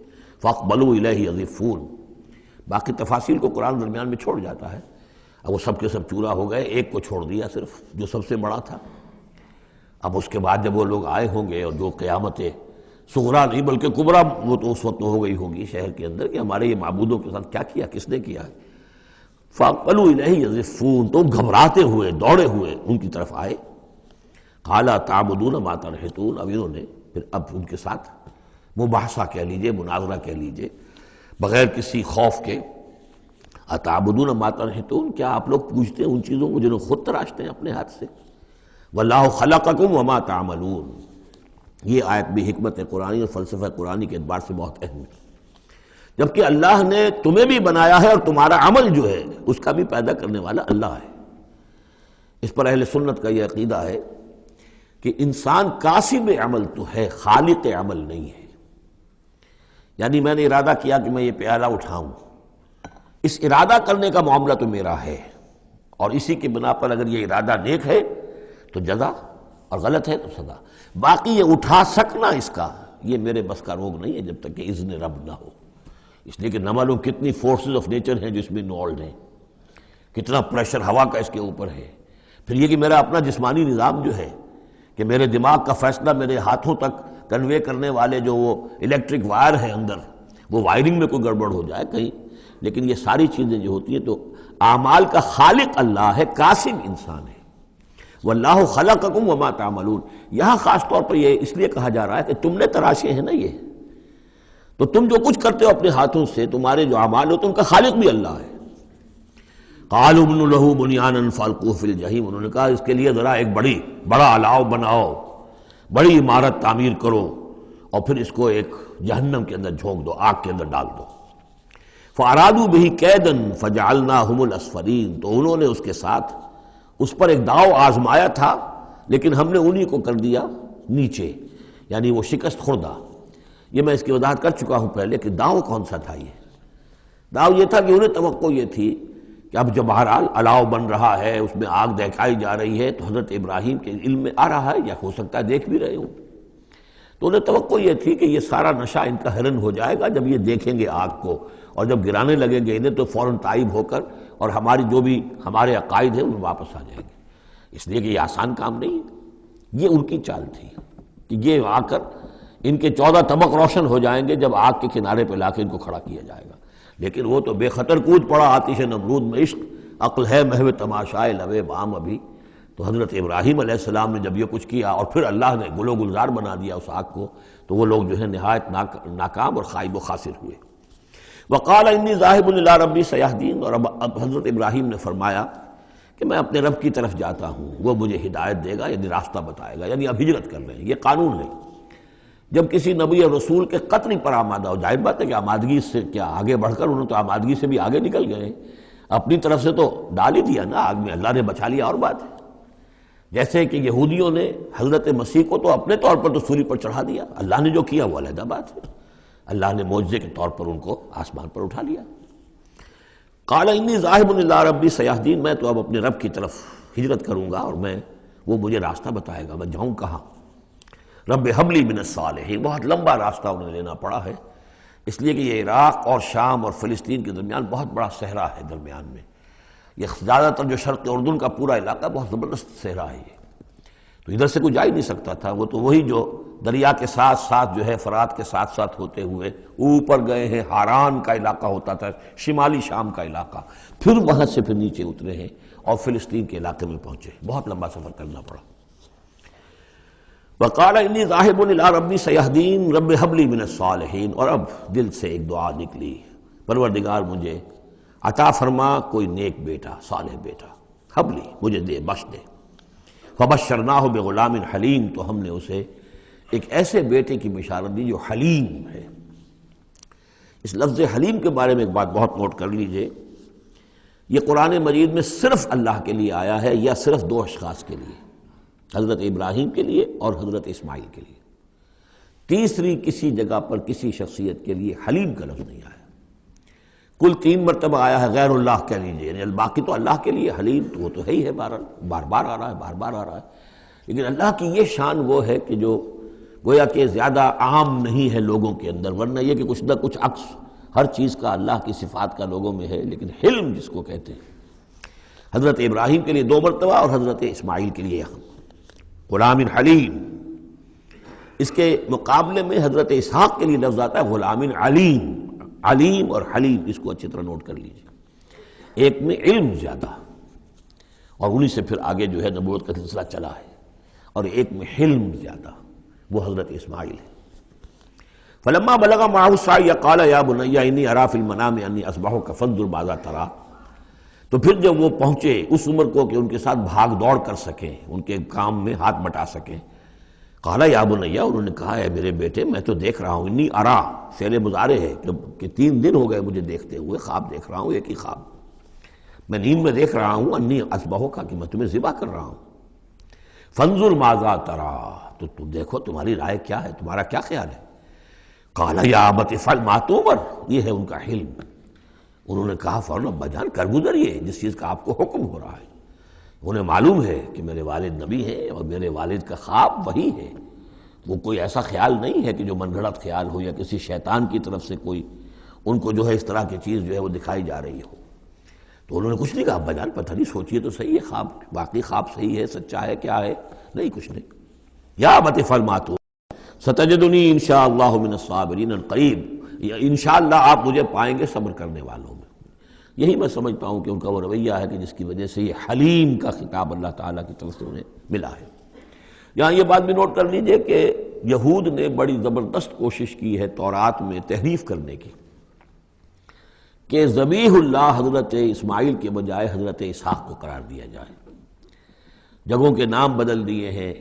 فاقبلوا الیہ یزفون، باقی تفاصیل کو قرآن درمیان میں چھوڑ جاتا ہے، اب وہ سب کے سب چورا ہو گئے، ایک کو چھوڑ دیا صرف جو سب سے بڑا تھا۔ اب اس کے بعد جب وہ لوگ آئے ہوں گے، اور جو قیامت صغریٰ نہیں بلکہ کبریٰ وہ تو اس وقت ہو گئی ہوگی شہر کے اندر، کہ ہمارے یہ معبودوں کے ساتھ کیا کیا، کس نے کیا ہے۔ فاقبلوا الیہ یزفون، تو گھبراتے ہوئے دوڑے ہوئے ان کی طرف آئے۔ قال تعبدون ما تنحتون، اب انہوں نے پھر اب ان کے ساتھ مباحثہ کہہ لیجئے، مناظرہ کہہ لیجئے، بغیر کسی خوف کے، اتعبدون ما تنحتون، کیا آپ لوگ پوجتے ہیں ان چیزوں کو جنہیں خود تراشتے ہیں اپنے ہاتھ سے؟ واللہ خلقکم وما تعملون، یہ آیت بھی حکمت قرآنی اور فلسفہ قرآنی کے اعتبار سے بہت اہم ہے، جبکہ اللہ نے تمہیں بھی بنایا ہے اور تمہارا عمل جو ہے اس کا بھی پیدا کرنے والا اللہ ہے۔ اس پر اہل سنت کا یہ عقیدہ ہے کہ انسان کاسب عمل تو ہے، خالق عمل نہیں ہے۔ یعنی میں نے ارادہ کیا کہ میں یہ پیالہ اٹھاؤں، اس ارادہ کرنے کا معاملہ تو میرا ہے، اور اسی کی بنا پر اگر یہ ارادہ نیک ہے تو جزا، اور غلط ہے تو سزا۔ باقی یہ اٹھا سکنا اس کا، یہ میرے بس کا روگ نہیں ہے جب تک کہ اذن رب نہ ہو، اس لیے کہ نہ معلوم کتنی فورسز آف نیچر ہیں جو اس میں انوالوڈ ہیں، کتنا پریشر ہوا کا اس کے اوپر ہے، پھر یہ کہ میرا اپنا جسمانی نظام جو ہے کہ میرے دماغ کا فیصلہ میرے ہاتھوں تک کنوے کرنے والے جو وہ الیکٹرک وائر ہیں اندر، وہ وائرنگ میں کوئی گڑبڑ ہو جائے کہیں، لیکن یہ ساری چیزیں جو ہوتی ہیں تو اعمال کا خالق اللہ ہے، کاسب انسان ہے۔ واللہ خلقکم وما تعملون، یہاں خاص طور پر یہ اس لیے کہا جا رہا ہے کہ تم نے تراشے ہیں نا یہ، تو تم جو کچھ کرتے ہو اپنے ہاتھوں سے، تمہارے جو اعمال ہوتے ہیں ان کا خالق بھی اللہ ہے۔ قالوا ابنوا له بنيانا فالقوه في الجحيم، انہوں نے کہا اس کے لیے ذرا ایک بڑا الاؤ بناؤ، بڑی عمارت تعمیر کرو، اور پھر اس کو ایک جہنم کے اندر جھونک دو، آگ کے اندر ڈال دو۔ فارادوا به كيدا فجعلناهم الاسفلين، تو انہوں نے اس کے ساتھ اس پر ایک داؤ آزمایا تھا، لیکن ہم نے انہی کو کر دیا نیچے، یعنی وہ شکست خوردہ۔ یہ میں اس کی وضاحت کر چکا ہوں پہلے کہ داؤ کون سا تھا۔ یہ داؤ یہ تھا کہ انہیں توقع یہ تھی کہ اب جب بہرحال الاؤ بن رہا ہے، اس میں آگ دہکائی جا رہی ہے، تو حضرت ابراہیم کے علم میں آ رہا ہے، یا ہو سکتا ہے دیکھ بھی رہے ہوں، تو انہیں توقع یہ تھی کہ یہ سارا نشہ ان کا حرن ہو جائے گا جب یہ دیکھیں گے آگ کو، اور جب گرانے لگیں گے انہیں تو فوراً تائب ہو کر اور ہماری جو بھی ہمارے عقائد ہیں ان میں واپس آ جائیں گے، اس لیے کہ یہ آسان کام نہیں ہے۔ یہ ان کی چال تھی کہ یہ آ کر ان کے 14 طبق روشن ہو جائیں گے جب آگ کے کنارے پہ لا کے ان کو کھڑا کیا جائے گا، لیکن وہ تو بے خطر کود پڑا آتش نمرود میں، عشق عقل ہے محو تماشائے لبے بام ابھی۔ تو حضرت ابراہیم علیہ السلام نے جب یہ کچھ کیا اور پھر اللہ نے گل و گلزار بنا دیا اس آگ کو، تو وہ لوگ جو ہے نہایت ناکام اور خائب و خاسر ہوئے۔ وقال انی ذاہب الی ربی سیہدین، اور اب حضرت ابراہیم نے فرمایا کہ میں اپنے رب کی طرف جاتا ہوں، وہ مجھے ہدایت دے گا، یعنی راستہ بتائے گا، یعنی اب ہجرت کر رہے ہیں، یہ قانون ہے۔ جب کسی نبی اور رسول کے قتل پر آمادہ ہو، ظاہر بات ہے کہ آمادگی سے کیا آگے بڑھ کر، انہوں تو آمادگی سے بھی آگے نکل گئے، اپنی طرف سے تو ڈال ہی دیا نا آگ میں، اللہ نے بچا لیا اور بات ہے۔ جیسے کہ یہودیوں نے حضرت مسیح کو تو اپنے طور پر تو سولی پر چڑھا دیا، اللہ نے جو کیا وہ علیحدہ بات ہے، اللہ نے معجزے کے طور پر ان کو آسمان پر اٹھا لیا۔ قال انی ذاہب الی ربی سیہدین، میں تو اب اپنے رب کی طرف ہجرت کروں گا اور وہ مجھے راستہ بتائے گا، میں جاؤں کہاں۔ رب ھب لی من الصالحین، بہت لمبا راستہ انہیں لینا پڑا ہے، اس لیے کہ یہ عراق اور شام اور فلسطین کے درمیان بہت بڑا صحرا ہے درمیان میں، یہ زیادہ تر جو شرق اردن کا پورا علاقہ بہت زبردست صحرا ہے یہ، تو ادھر سے کوئی جا ہی نہیں سکتا تھا، وہ تو وہی جو دریا کے ساتھ ساتھ جو ہے فرات کے ساتھ ساتھ ہوتے ہوئے اوپر گئے ہیں، ہاران کا علاقہ ہوتا تھا، شمالی شام کا علاقہ، پھر وہاں سے پھر نیچے اترے ہیں اور فلسطین کے علاقے میں پہنچے، بہت لمبا سفر کرنا پڑا۔ وقال انی ذاہب الی ربی سیہدین رب ھب لی من الصالحین، اور اب دل سے ایک دعا نکلی، پروردگار مجھے عطا فرما کوئی نیک بیٹا، صالح بیٹا، ھب لی، مجھے دے، بخش دے۔ فبشرناہ بغلام حلیم، تو ہم نے اسے ایک ایسے بیٹے کی بشارت دی جو حلیم ہے۔ اس لفظ حلیم کے بارے میں ایک بات بہت نوٹ کر لیجئے، یہ قرآن مجید میں صرف اللہ کے لیے آیا ہے یا صرف دو اشخاص کے لیے، حضرت ابراہیم کے لیے اور حضرت اسماعیل کے لیے، تیسری کسی جگہ پر کسی شخصیت کے لیے حلیم کا لفظ نہیں آیا۔ کل 3 مرتبہ آیا ہے غیر اللہ کہہ لیجیے، یعنی باقی تو اللہ کے لیے حلیم تو وہ تو ہے ہی ہے، بار بار آ رہا ہے، بار بار آ رہا ہے، لیکن اللہ کی یہ شان وہ ہے کہ جو گویا کہ زیادہ عام نہیں ہے لوگوں کے اندر، ورنہ یہ کہ کچھ نہ کچھ عکس ہر چیز کا اللہ کی صفات کا لوگوں میں ہے، لیکن حلم جس کو کہتے ہیں، حضرت ابراہیم کے لیے 2 مرتبہ اور حضرت اسماعیل کے لیے غلام حلیم۔ اس کے مقابلے میں حضرت اسحاق کے لیے لفظ آتا ہے غلام علیم، علیم اور حلیم، اس کو اچھی طرح نوٹ کر لیجیے، ایک میں علم زیادہ اور انہی سے پھر آگے جو ہے نبوت کا سلسلہ چلا ہے، اور ایک میں حلم زیادہ، وہ حضرت اسماعیل ہے۔ فلما بلغ معه السعی قال یا بنی انی اری فی المنام انی اذبحک فانظر ماذا تری، تو پھر جب وہ پہنچے اس عمر کو کہ ان کے ساتھ بھاگ دوڑ کر سکیں، ان کے کام میں ہاتھ بٹا سکیں، قال یا بنی، انہوں نے کہا ہے میرے بیٹے میں تو دیکھ رہا ہوں، انی ارا فعل مضارع ہے کہ 3 دن ہو گئے مجھے دیکھتے ہوئے، خواب دیکھ رہا ہوں، ایک ہی خواب، میں نیند میں دیکھ رہا ہوں، انی اذبحک کہ میں تمہیں ذبح کر رہا ہوں، فانظر ماذا تری، تو تم دیکھو تمہاری رائے کیا ہے، تمہارا کیا خیال ہے۔ قال یا ابت افعل ما تؤمر، یہ ہے ان کا حلم، انہوں نے کہا فوراً ابا جان کر گزریے جس چیز کا آپ کو حکم ہو رہا ہے، انہیں معلوم ہے کہ میرے والد نبی ہیں اور میرے والد کا خواب وہی ہے، وہ کوئی ایسا خیال نہیں ہے کہ جو من گھڑت خیال ہو یا کسی شیطان کی طرف سے کوئی ان کو جو ہے اس طرح کی چیز جو ہے وہ دکھائی جا رہی ہو۔ تو انہوں نے کچھ نہیں کہا، ابا جان پتہ نہیں سوچئے تو صحیح ہے، خواب باقی خواب صحیح ہے، سچا ہے، کیا ہے، نہیں کچھ نہیں۔ یا ابت افعل ما تؤمر ستجدنی انشاءاللہ من الصابرین قریب، انشاءاللہ آپ مجھے پائیں گے صبر کرنے والوں میں۔ یہی میں سمجھتا ہوں کہ ان کا وہ رویہ ہے کہ جس کی وجہ سے یہ حلیم کا خطاب اللہ تعالیٰ کی طرف سے انہیں ملا ہے۔ یہاں یہ بات بھی نوٹ کر لیجئے کہ یہود نے بڑی زبردست کوشش کی ہے تورات میں تحریف کرنے کی، کہ ذبیح اللہ حضرت اسماعیل کے بجائے حضرت اسحاق کو قرار دیا جائے، جگہوں کے نام بدل دیے ہیں،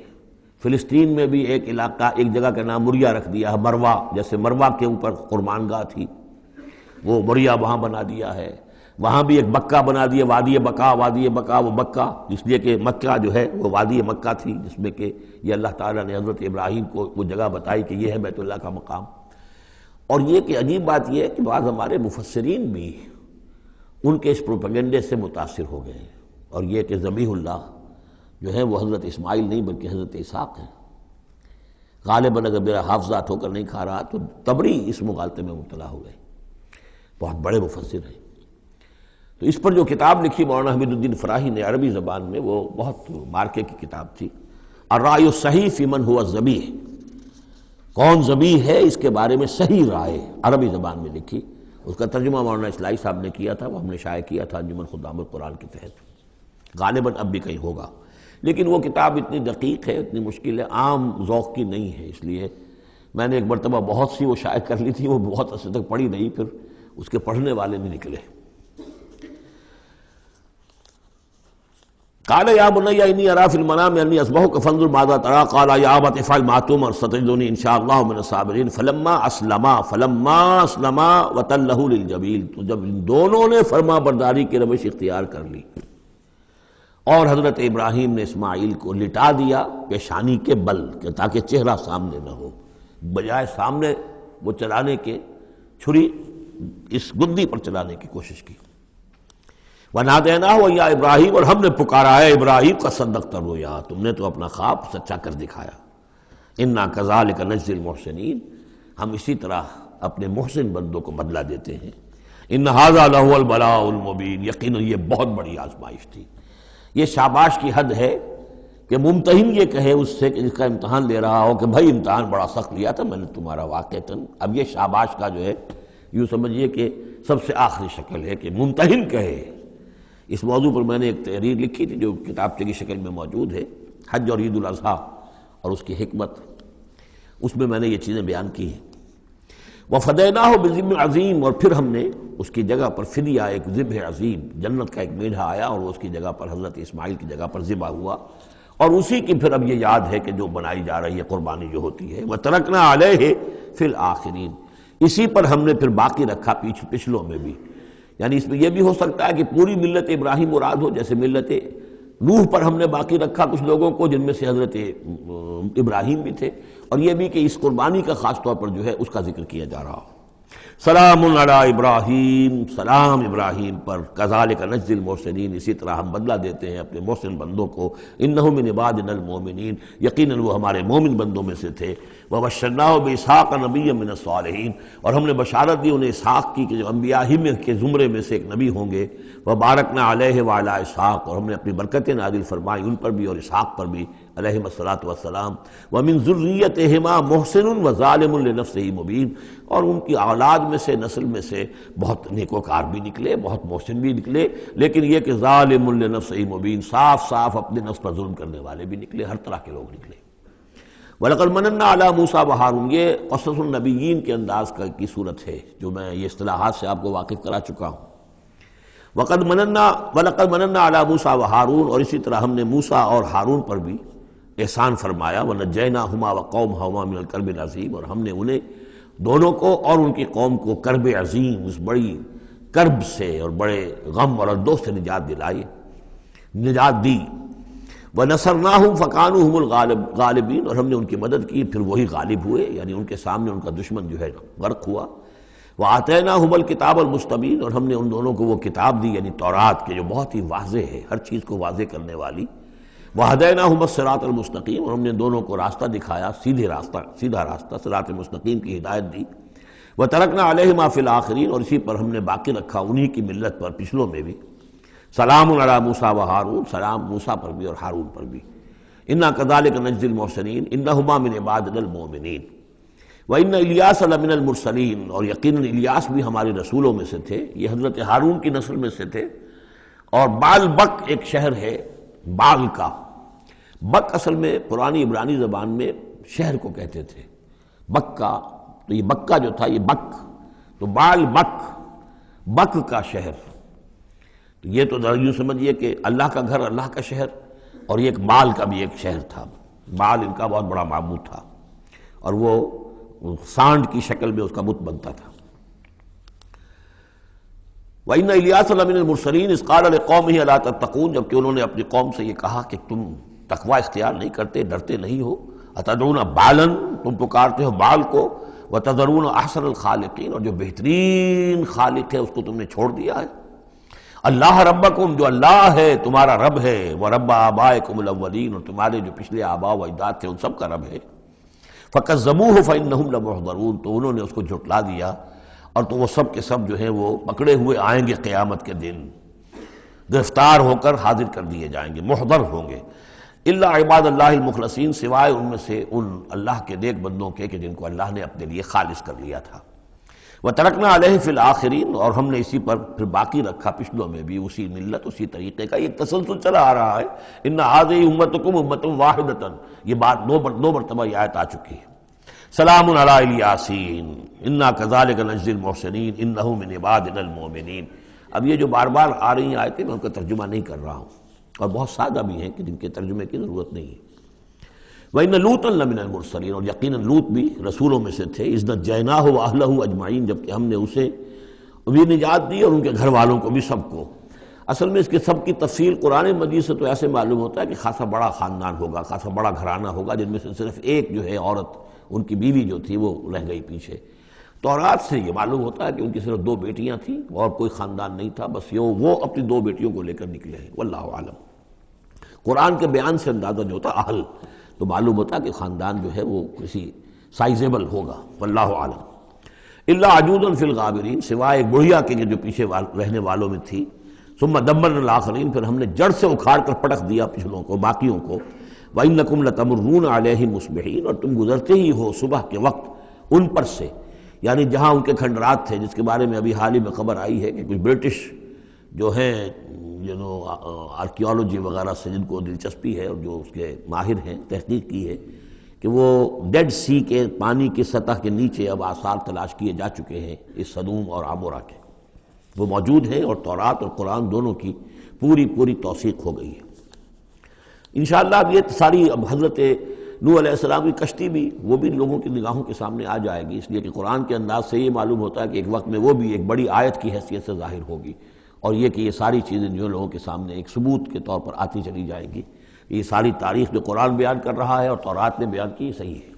فلسطین میں بھی ایک علاقہ، ایک جگہ کا نام مریا رکھ دیا ہے، مروا، جیسے مروا کے اوپر قربان گاہ تھی وہ مریا وہاں بنا دیا ہے، وہاں بھی ایک مکہ بنا دیا، وادی بقا، وادی بقا وہ مکہ، اس لیے کہ مکہ جو ہے وہ وادی مکہ تھی، جس میں کہ یہ اللہ تعالیٰ نے حضرت ابراہیم کو وہ جگہ بتائی کہ یہ ہے بیت اللہ کا مقام۔ اور یہ کہ عجیب بات یہ ہے کہ بعض ہمارے مفسرین بھی ان کے اس پروپیگنڈے سے متاثر ہو گئے ہیں، اور یہ کہ ذبیح اللہ جو ہے وہ حضرت اسماعیل نہیں بلکہ حضرت اسحاق ہے۔ غالباً اگر میرا حافظہ ہو کر نہیں کھا رہا تو تبری اس مغالطے میں مبتلا ہو گئے، بہت بڑے مفسر ہیں۔ تو اس پر جو کتاب لکھی مولانا حمید الدین فراہی نے عربی زبان میں، وہ بہت مارکے کی کتاب تھی، الرائے الصحیح فی من هو الذبیح، کون ذبیح ہے اس کے بارے میں صحیح رائے، عربی زبان میں لکھی، اس کا ترجمہ مولانا اسلائی صاحب نے کیا تھا، وہ ہم نے شائع کیا تھا انجمن خدام القرآن کے تحت، غالباً اب بھی کہیں ہوگا، لیکن وہ کتاب اتنی دقیق ہے، اتنی مشکل ہے، عام ذوق کی نہیں ہے، اس لیے میں نے ایک مرتبہ بہت سی وہ شائع کر لی تھی، وہ بہت عرصے تک پڑھی نہیں، پھر اس کے پڑھنے والے نہیں نکلے۔ قال یا بنی انی اری فی المنام انی اذبحک فانظر ماذا تری قال یا ابت افعل ما تؤمر ستجدنی ان شاء اللہ من الصابرین فلما اسلما وتلہ للجبین، تو جب ان دونوں نے فرما برداری کی روش اختیار کر لی اور حضرت ابراہیم نے اسماعیل کو لٹا دیا پیشانی کے بل کہ تاکہ چہرہ سامنے نہ ہو، بجائے سامنے وہ چلانے کے چھری اس گدی پر چلانے کی کوشش کی۔ وَنَادَيْنَاهُ يَا ابراہیم، اور ہم نے پکارا ہے ابراہیم کا صدقت الرؤیا، تم نے تو اپنا خواب سچا کر دکھایا۔ اِنَّا كَذَلِكَ نَجْزِي الْمُحْسِنِينَ، ہم اسی طرح اپنے محسن بندوں کو بدلہ دیتے ہیں۔ إِنَّ هَذَا لَهُوَ الْبَلَاءُ الْمُبِينُ، یقیناً یہ بہت بڑی آزمائش تھی۔ یہ شاباش کی حد ہے کہ ممتحن یہ کہے اس سے کہ جس کا امتحان لے رہا ہو کہ بھائی امتحان بڑا سخت لیا تھا میں نے تمہارا واقعتاً، اب یہ شاباش کا جو ہے یوں سمجھیے کہ سب سے آخری شکل ہے کہ ممتحن کہے۔ اس موضوع پر میں نے ایک تحریر لکھی تھی جو کتابچے کی شکل میں موجود ہے، حج اور عید الاضحیٰ اور اس کی حکمت، اس میں نے یہ چیزیں بیان کی ہیں۔ وَفَدَيْنَاهُ بِذِبْحٍ عَظِيمٍ، اور پھر ہم نے اس کی جگہ پر فدیہ ایک ذبح عظیم، جنت کا ایک میڑھا آیا اور وہ اس کی جگہ پر حضرت اسماعیل کی جگہ پر ذبح ہوا، اور اسی کی پھر اب یہ یاد ہے کہ جو بنائی جا رہی ہے قربانی جو ہوتی ہے۔ وَتَرَكْنَا عَلَيْهِ فِي الْآخِرِينَ، اسی پر ہم نے پھر باقی رکھا پچھلوں میں بھی، یعنی اس میں یہ بھی ہو سکتا ہے کہ پوری ملت ابراہیم مراد ہو، جیسے ملت نوح پر ہم نے باقی رکھا کچھ لوگوں کو جن میں سے حضرت ابراہیم بھی تھے، اور یہ بھی کہ اس قربانی کا خاص طور پر جو ہے اس کا ذکر کیا جا رہا ہو۔ سلام علی ابراہیم، سلام ابراہیم پر، کذالک نجزی المحسنین، اسی طرح ہم بدلہ دیتے ہیں اپنے محسن بندوں کو، انہ من عبادنا المؤمنین، یقیناً وہ ہمارے مومن بندوں میں سے تھے۔ وبشرناہ باسحاق نبیا من الصالحین، اور ہم نے بشارت دی انہیں اسحاق کی کہ جو انبیاء ہی میں کے زمرے میں سے ایک نبی ہوں گے۔ وبارکنا علیہ وعلی اسحاق، اور ہم نے اپنی برکتیں نازل فرمائی ان پر بھی اور اسحاق پر بھی علیہم الصلاۃ والسلام۔ ومن ذریتہما محسن وظالم لنفسہ مبین، اور ان کی اولاد میں سے نسل میں سے بہت نیکوکار بھی نکلے، بہت محسن بھی نکلے، لیکن یہ کہ ظالم لنفسہ مبین، صاف صاف اپنے نفس پر ظلم کرنے والے بھی نکلے، ہر طرح کے لوگ نکلے۔ وَلَقَدْ مَنَنَّا عَلَىٰ مُوسَىٰ وَهَارُونَ، یہ قصص النبیین کے انداز کی صورت ہے جو میں یہ اصطلاحات سے آپ کو واقف کرا چکا ہوں۔ وَلَقَدْ مَنَنَّا عَلَىٰ مُوسَىٰ وَهَارُونَ، اور اسی طرح ہم نے موسیٰ اور ہارون پر بھی احسان فرمایا۔ وَنَجَّيْنَاهُمَا وَقَوْمَهُمَا مِنَ الْكَرْبِ الْعَظِيمِ، اور ہم نے انہیں دونوں کو اور ان کی قوم کو کرب عظیم، اس بڑی کرب سے اور بڑے غم اور اردو سے نجات دلائی، نجات دی۔ وَنَصَرْنَاهُمْ فَكَانُوا هُمُ الْغَالِبِينَ، اور ہم نے ان کی مدد کی پھر وہی غالب ہوئے، یعنی ان کے سامنے ان کا دشمن جو ہے غرق ہوا۔ وَآتَيْنَاهُمُ الْكِتَابَ الْمُسْتَبِينَ، اور ہم نے ان دونوں کو وہ کتاب دی یعنی تورات کے جو بہت ہی واضح ہے، ہر چیز کو واضح کرنے والی۔ وَهَدَيْنَاهُمَ الصِّرَاطَ الْمُسْتَقِيمَ، اور ہم نے دونوں کو راستہ دکھایا، سیدھا راستہ صراط مستقیم کی ہدایت دی۔ وَتَرَكْنَا عَلَيْهِمَا فِي الْآخِرِينَ، اور اسی پر ہم نے باقی رکھا انہی کی ملت پر پچھلوں میں بھی۔ سلام علی موسیٰ وہارون، سلام موسیٰ پر بھی اور ہارون پر بھی۔ انا کذالک نجزی المحسنین انہما من عبادنا المؤمنین وان الیاس لمن المرسلین، اور یقیناً الیاس بھی ہمارے رسولوں میں سے تھے، یہ حضرت ہارون کی نسل میں سے تھے۔ اور بال بک ایک شہر ہے بال کا، بک اصل میں پرانی عبرانی زبان میں شہر کو کہتے تھے، بکہ، تو یہ بکہ جو تھا یہ بک، تو بال بک، بک کا شہر، تو یہ تو یوں سمجھیے کہ اللہ کا گھر، اللہ کا شہر، اور یہ ایک بال کا بھی ایک شہر تھا، بال ان کا بہت بڑا معبود تھا، اور وہ سانڈ کی شکل میں اس کا بت بنتا تھا۔ وَإِنَّ إِلْيَاسَ لَمِنَ الْمُرْسَلِينَ إِذْ قَالَ لِقَوْمِهِ أَلَا تَتَّقُونَ، جبکہ انہوں نے اپنی قوم سے یہ کہا کہ تم تقوی اختیار نہیں کرتے، ڈرتے نہیں ہو۔ أَتَدْعُونَ بَالًا، تم پکارتے ہو بال کو، وَتَذَرُونَ أَحْسَنَ الْخَالِقِينَ، اور جو بہترین خالق ہے اس کو تم نے چھوڑ دیا ہے۔ اللہ ربکم، جو اللہ ہے تمہارا رب ہے، وَرَبَّ آبائکم الأولین، اور تمہارے جو پچھلے آباء و اجداد تھے ان سب کا رب ہے۔ فَكَذَّبُوهُ فَإِنَّهُمْ لَمُحْضَرُونَ، تو انہوں نے اس کو جھٹلا دیا، اور تو وہ سب کے سب جو ہیں وہ پکڑے ہوئے آئیں گے قیامت کے دن، گرفتار ہو کر حاضر کر دیے جائیں گے، محضر ہوں گے۔ الا عباد اللہ المخلصین، سوائے ان میں سے ان اللہ کے نیک بندوں کے کہ جن کو اللہ نے اپنے لیے خالص کر لیا تھا۔ وَتَرَكْنَا عَلَيْهِ فِي الْآخِرِينَ، اور ہم نے اسی پر پھر باقی رکھا پچھلوں میں بھی اسی ملت، اسی طریقے کا ایک تسلسل چلا آ رہا ہے۔ ان هذه امتکم امۃ واحدۃ، یہ بات دو مرتبہ یہ آیت آ چکی ہے۔ سلام علی الیاسین انا کذالک نجزی المحسنین انہ من عبادنا المؤمنین۔ اب یہ جو بار بار آ رہی ہیں آیتیں میں ان کا ترجمہ نہیں کر رہا ہوں، اور بہت سادہ بھی ہیں کہ جن کے ترجمے کی ضرورت نہیں ہے۔ وَإِنَّ لُوطًا لَمِنَ الْمُرْسَلِينَ، اور یقیناً لوط بھی رسولوں میں سے تھے، اِذْ نَجَّيْنَاهُ وَأَهْلَهُ أَجْمَعِينَ، جبکہ ہم نے اسے بھی نجات دی اور ان کے گھر والوں کو بھی سب کو۔ اصل میں اس کے سب کی تفصیل قرآن مجید سے تو ایسے معلوم ہوتا ہے کہ خاصا بڑا خاندان ہوگا، خاصا بڑا گھرانہ ہوگا، جن میں سے صرف ایک جو ہے عورت، ان کی بیوی جو تھی وہ رہ گئی پیچھے۔ تورات سے یہ معلوم ہوتا ہے کہ ان کی صرف 2 بیٹیاں تھیں اور کوئی خاندان نہیں تھا، بس وہ اپنی 2 بیٹیوں کو لے کر نکلے ہیں، واللہ عالم۔ قرآن کے بیان سے اندازہ جو ہوتا اہل، تو معلوم ہوتا کہ خاندان جو ہے وہ کسی سائزیبل ہوگا، واللہ عالم۔ الا عجوزا فی الغابرین، سوائے ایک بڑھیا کے جو پیچھے رہنے والوں میں تھی۔ ثم دمرنا الاخرین، پھر ہم نے جڑ سے اکھاڑ کر پٹک دیا پچھلوں کو، باقیوں کو۔ وانکم لتمرون علیہم مصبحین، اور تم گزرتے ہی ہو صبح کے وقت ان پر سے، یعنی جہاں ان کے کھنڈرات تھے، جس کے بارے میں ابھی حال ہی میں خبر آئی ہے کہ کچھ برٹش جو ہیں آرکیالوجی وغیرہ سے جن کو دلچسپی ہے اور جو اس کے ماہر ہیں، تحقیق کی ہے کہ وہ ڈیڈ سی کے پانی کی سطح کے نیچے اب آثار تلاش کیے جا چکے ہیں اس سدوم اور عمورہ کے، وہ موجود ہیں، اور تورات اور قرآن دونوں کی پوری توثیق ہو گئی ہے۔ انشاءاللہ اب یہ ساری اب حضرت نوح علیہ السلام کی کشتی بھی وہ بھی لوگوں کی نگاہوں کے سامنے آ جائے گی، اس لیے کہ قرآن کے انداز سے یہ معلوم ہوتا ہے کہ ایک وقت میں وہ بھی ایک بڑی آیت کی حیثیت سے ظاہر ہوگی، اور یہ کہ یہ ساری چیزیں جو لوگوں کے سامنے ایک ثبوت کے طور پر آتی چلی جائیں گی، یہ ساری تاریخ جو قرآن بیان کر رہا ہے اور تورات نے بیان کی صحیح ہے۔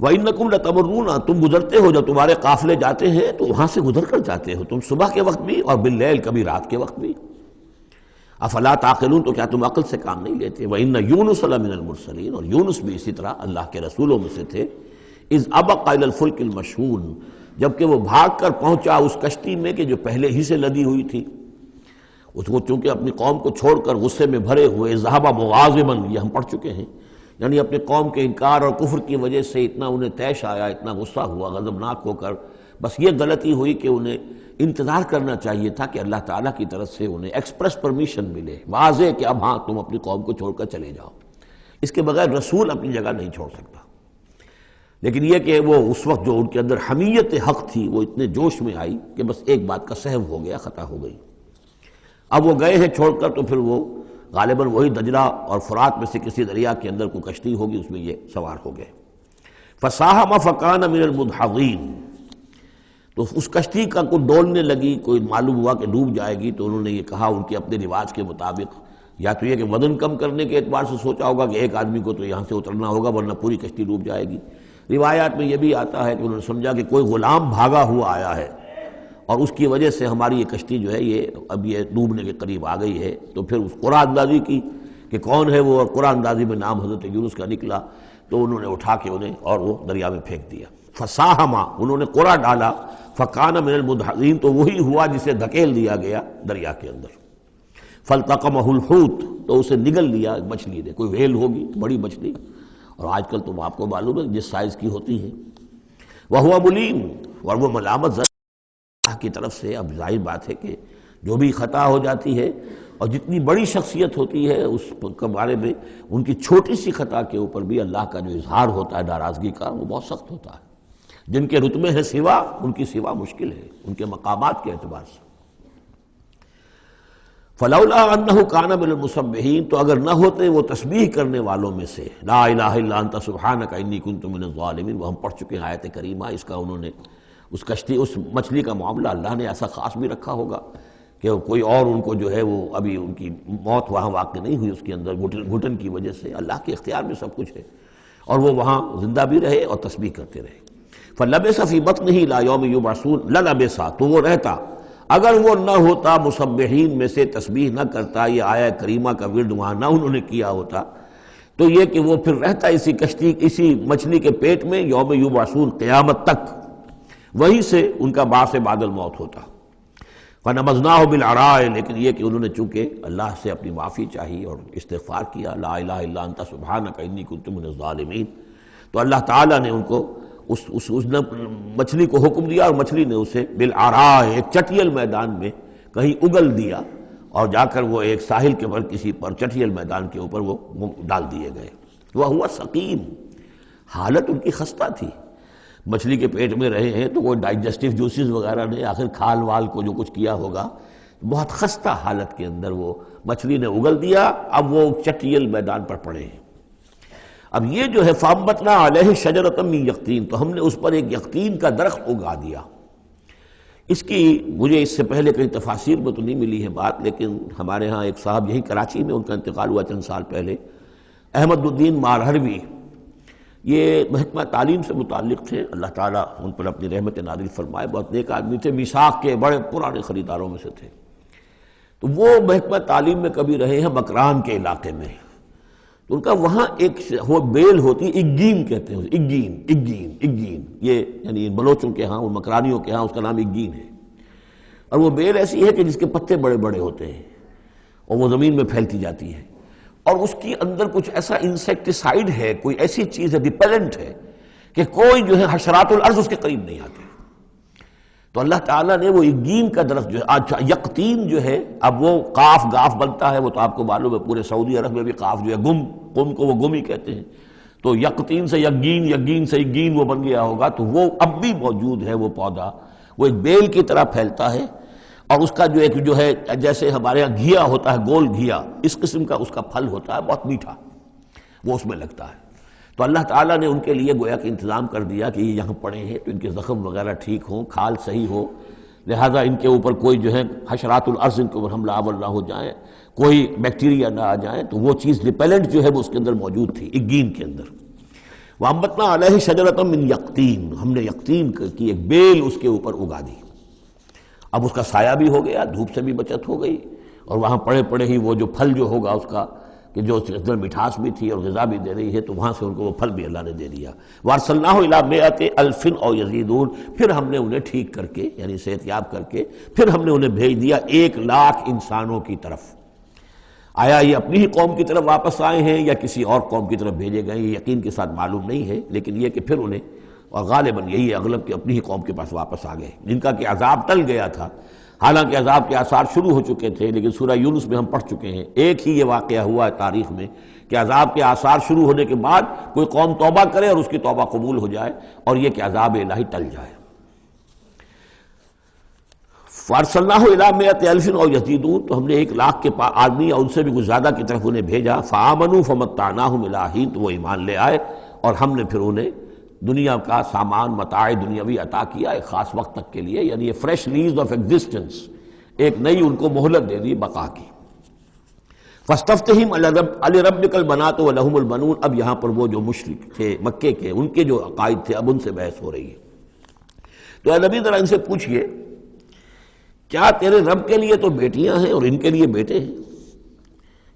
وَإِنَّكُمْ لَتَمُرُّونَ، تم گزرتے ہو، جب تمہارے قافلے جاتے ہیں تو وہاں سے گزر کر جاتے ہو، تم صبح کے وقت بھی اور باللیل، کبھی رات کے وقت بھی۔ افلا تعقلون، تو کیا تم عقل سے کام نہیں لیتے؟ وَإِنَّ يُونُسَ لَمِنَ الْمُرْسَلِينَ، اور یونس بھی اسی طرح اللہ کے رسولوں میں سے تھے۔ اِذْ أَبَقَ إِلَى الْفُلْكِ الْمَشْحُونِ، جبکہ وہ بھاگ کر پہنچا اس کشتی میں کہ جو پہلے ہی سے لدی ہوئی تھی، اس کو چونکہ اپنی قوم کو چھوڑ کر غصے میں بھرے ہوئے، ذهب مغاضبا، یہ ہم پڑھ چکے ہیں، یعنی اپنے قوم کے انکار اور کفر کی وجہ سے اتنا انہیں طیش آیا، اتنا غصہ ہوا، غضبناک ہو کر، بس یہ غلطی ہوئی کہ انہیں انتظار کرنا چاہیے تھا کہ اللہ تعالیٰ کی طرف سے انہیں ایکسپریس پرمیشن ملے، واضح کہ اب ہاں تم اپنی قوم کو چھوڑ کر چلے جاؤ۔ اس کے بغیر رسول اپنی جگہ نہیں چھوڑ سکتا، لیکن یہ کہ وہ اس وقت جو ان کے اندر حمیت حق تھی وہ اتنے جوش میں آئی کہ بس ایک بات کا سہو ہو گیا، خطا ہو گئی۔ اب وہ گئے ہیں چھوڑ کر، تو پھر وہ غالباً وہی دجلہ اور فرات میں سے کسی دریا کے اندر کوئی کشتی ہوگی، اس میں یہ سوار ہو گئے۔ فَسَاهَمَ فَكَانَ مِنَ الْمُدْحَضِينَ، تو اس کشتی کا کوئی ڈولنے لگی، کوئی معلوم ہوا کہ ڈوب جائے گی، تو انہوں نے یہ کہا ان کے اپنے رواج کے مطابق، یا تو یہ کہ وزن کم کرنے کے اعتبار سے سوچا ہوگا کہ ایک آدمی کو تو یہاں سے اترنا ہوگا ورنہ پوری کشتی ڈوب جائے گی۔ روایات میں یہ بھی آتا ہے کہ انہوں نے سمجھا کہ کوئی غلام بھاگا ہوا آیا ہے اور اس کی وجہ سے ہماری یہ کشتی جو ہے یہ اب یہ ڈوبنے کے قریب آ گئی ہے، تو پھر اس قرآن اندازی کی کہ کون ہے وہ، اور قرآن اندازی میں نام حضرت یونس کا نکلا، تو انہوں نے اٹھا کے انہیں اور وہ دریا میں پھینک دیا۔ فساہما، انہوں نے قرآ ڈالا، فکان من المدحضین، تو وہی ہوا جسے دھکیل دیا گیا دریا کے اندر۔ فالتقمہ الحوت، تو اسے نگل لیا مچھلی نے، کوئی ویل ہوگی بڑی مچھلی، اور آج کل تو آپ کو معلوم ہے جس سائز کی ہوتی ہیں۔ وہو ملیم، اور وہ ملامت اللہ کی طرف سے۔ اب ظاہر بات ہے کہ جو بھی خطا ہو جاتی ہے اور جتنی بڑی شخصیت ہوتی ہے اس کے بارے میں ان کی چھوٹی سی خطا کے اوپر بھی اللہ کا جو اظہار ہوتا ہے ناراضگی کا، وہ بہت سخت ہوتا ہے۔ جن کے رتبے ہے سوا، ان کی سوا مشکل ہے ان کے مقامات کے اعتبار سے۔ فلولا انہ کان من المسبحین، تو اگر نہ ہوتے وہ تسبیح کرنے والوں میں سے، لا الہ الا انت سبحانک انی کنت من الظالمین، وہ ہم پڑھ چکے ہیں آیت کریمہ۔ اس کا انہوں نے اس کشتی، اس مچھلی کا معاملہ اللہ نے ایسا خاص بھی رکھا ہوگا کہ کوئی اور ان کو جو ہے وہ ابھی ان کی موت وہاں واقع نہیں ہوئی، اس کے اندر گھٹن کی وجہ سے، اللہ کے اختیار میں سب کچھ ہے، اور وہ وہاں زندہ بھی رہے اور تسبیح کرتے رہے۔ فلبث فی بطنہ الی یوم یبعثون، للبث، تو وہ رہتا، اگر وہ نہ ہوتا مسبحین میں سے، تسبیح نہ کرتا، یہ آیہ کریمہ کا ورد وہاں نہ انہوں نے کیا ہوتا، تو یہ کہ وہ پھر رہتا اسی کشتی، اسی مچھلی کے پیٹ میں، یوم یبعثون، قیامت تک، وہیں سے ان کا بعث بعد الموت ہوتا۔ فنبذناہ بالعراء، لیکن یہ کہ انہوں نے چونکہ اللہ سے اپنی معافی چاہی اور استغفار کیا، لا الہ الا انت سبحانک انی کنت من الظالمین، تو اللہ تعالیٰ نے ان کو اس مچھلی کو حکم دیا، اور مچھلی نے اسے بالعراء، ایک چٹیل میدان میں کہیں اگل دیا، اور جا کر وہ ایک ساحل کے پر کسی پر چٹیل میدان کے اوپر وہ ڈال دیے گئے۔ وہو سقیم، حالت ان کی خستہ تھی، مچھلی کے پیٹ میں رہے ہیں تو کوئی ڈائجسٹو جوسز وغیرہ نے آخر کھال وال کو جو کچھ کیا ہوگا، بہت خستہ حالت کے اندر وہ مچھلی نے اگل دیا، اب وہ چٹیل میدان پر پڑے ہیں۔ اب یہ جو ہے فَأَنبَتْنَا عَلَيْهِ شَجَرَةً مِّن یقطین، تو ہم نے اس پر ایک یقطین کا درخت اگا دیا۔ اس کی مجھے اس سے پہلے کئی تفاسیر میں تو نہیں ملی ہے بات، لیکن ہمارے ہاں ایک صاحب یہی کراچی میں، ان کا انتقال ہوا چند سال پہلے، احمد الدین مارہروی، یہ محکمہ تعلیم سے متعلق تھے، اللہ تعالیٰ ان پر اپنی رحمت نازل فرمائے، بہت نیک آدمی تھے، میثاق کے بڑے پرانے خریداروں میں سے تھے۔ تو وہ محکمہ تعلیم میں کبھی رہے ہیں مکران کے علاقے میں، تو ان کا وہاں ایک وہ بیل ہوتی ہے، اگین کہتے ہیں، اگین، یہ یعنی بلوچوں کے ہاں اور مکرانیوں کے ہاں اس کا نام اگین ہے، اور وہ بیل ایسی ہے کہ جس کے پتے بڑے بڑے ہوتے ہیں اور وہ زمین میں پھیلتی جاتی ہے، اور اس کی اندر کچھ ایسا انسیکٹیسائیڈ ہے، کوئی ایسی چیز ہے، ریپیلنٹ ہے، کہ کوئی جو ہے حشرات الارض اس کے قریب نہیں آتے۔ تو اللہ تعالیٰ نے وہ اگین کا درخت جو ہے، یقطین جو ہے، اب وہ قاف گاف بنتا ہے، وہ تو آپ کو معلوم ہے پورے سعودی عرب میں بھی قاف جو ہے قم کو وہ گم ہی کہتے ہیں، تو یقطین سے یقین، یقین سے اگین وہ بن گیا ہوگا، تو وہ اب بھی موجود ہے، وہ پودا وہ ایک بیل کی طرح پھیلتا ہے، اور اس کا جو ایک جو ہے جیسے ہمارے یہاں گھیا ہوتا ہے، گول گھیا، اس قسم کا اس کا پھل ہوتا ہے، بہت میٹھا، وہ اس میں لگتا ہے۔ تو اللہ تعالیٰ نے ان کے لیے گویا کہ انتظام کر دیا کہ یہ یہاں پڑے ہیں تو ان کے زخم وغیرہ ٹھیک ہوں، کھال صحیح ہو، لہذا ان کے اوپر کوئی جو ہے حشرات الارض ان کے اوپر حملہ آور نہ ہو جائیں، کوئی بیکٹیریا نہ آ جائیں، تو وہ چیز ریپیلنٹ جو ہے وہ اس کے اندر موجود تھی اگین کے اندر۔ وَأَنبَتْنَا عَلَيْهِ شَجَرَةً مِّن یقطین، ہم نے یقطین کی ایک بیل اس کے اوپر اگا دی۔ اب اس کا سایہ بھی ہو گیا، دھوپ سے بھی بچت ہو گئی، اور وہاں پڑے پڑے ہی وہ جو پھل جو ہوگا اس کا، کہ جو اس کے اندر مٹھاس بھی تھی اور غذا بھی دے رہی ہے، تو وہاں سے ان کو وہ پھل بھی اللہ نے دے دیا۔ وَأَرْسَلْنَاهُ إِلَىٰ مِائَةِ أَلْفٍ أَوْ يَزِيدُونَ، پھر ہم نے انہیں ٹھیک کر کے یعنی صحت یاب کر کے پھر ہم نے انہیں بھیج دیا 1,00,000 انسانوں کی طرف۔ آیا یہ اپنی ہی قوم کی طرف واپس آئے ہیں یا کسی اور قوم کی طرف بھیجے گئے، یہ یقین کے ساتھ معلوم نہیں ہے، لیکن یہ کہ پھر انہیں، اور غالباً یہی ہے اغلب کہ اپنی ہی قوم کے پاس واپس آ گئے، جن کا کہ عذاب ٹل گیا تھا، حالانکہ عذاب کے آثار شروع ہو چکے تھے، لیکن سورہ یونس میں ہم پڑھ چکے ہیں، ایک ہی یہ واقعہ ہوا ہے تاریخ میں کہ عذاب کے آثار شروع ہونے کے بعد کوئی قوم توبہ کرے اور اس کی توبہ قبول ہو جائے، اور یہ کہ عذاب الہی ٹل جائے۔ فَأَرْسَلْنَاهُ إِلَىٰ مِائَةِ أَلْفٍ أَوْ يَزِيدُونَ، تو ہم نے 1,00,000 کے آدمی اور ان سے بھی کچھ زیادہ کی طرف انہیں بھیجا۔ فَآمَنُوا فَمَتَّعْنَاهُمْ إِلَىٰ حِينٍ، تو وہ ایمان لے آئے اور ہم نے پھر انہیں دنیا کا سامان متاع دنیاوی عطا کیا ایک خاص وقت تک کے لیے، یعنی یہ فریش لیز آف ایگزسٹنس، ایک نئی ان کو مہلت دے دی بقا کی۔ فَاسْتَفْتِهِمْ أَلِرَبِّكَ الْبَنَاتُ وَلَهُمُ الْبَنُونَ، اب یہاں پر وہ جو مشرک تھے مکے کے، ان کے جو عقائد تھے، اب ان سے بحث ہو رہی ہے۔ تو اے نبی ذرا ان سے پوچھئے، کیا تیرے رب کے لیے تو بیٹیاں ہیں اور ان کے لیے بیٹے ہیں؟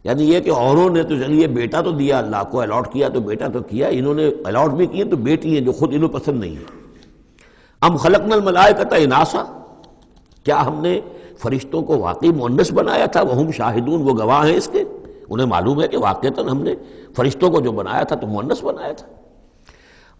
یعنی یہ کہ اوروں نے تو چلیے بیٹا تو دیا، اللہ کو الاٹ کیا تو بیٹا تو کیا، انہوں نے الاٹ بھی کیے تو بیٹی ہیں جو خود انہوں پسند نہیں ہے۔ ام خلقنا الملائکۃ اناثا، کیا ہم نے فرشتوں کو واقعی مؤنث بنایا تھا؟ وہم شاہدون، وہ گواہ ہیں اس کے، انہیں معلوم ہے کہ واقعتاً ہم نے فرشتوں کو جو بنایا تھا تو مؤنث بنایا تھا۔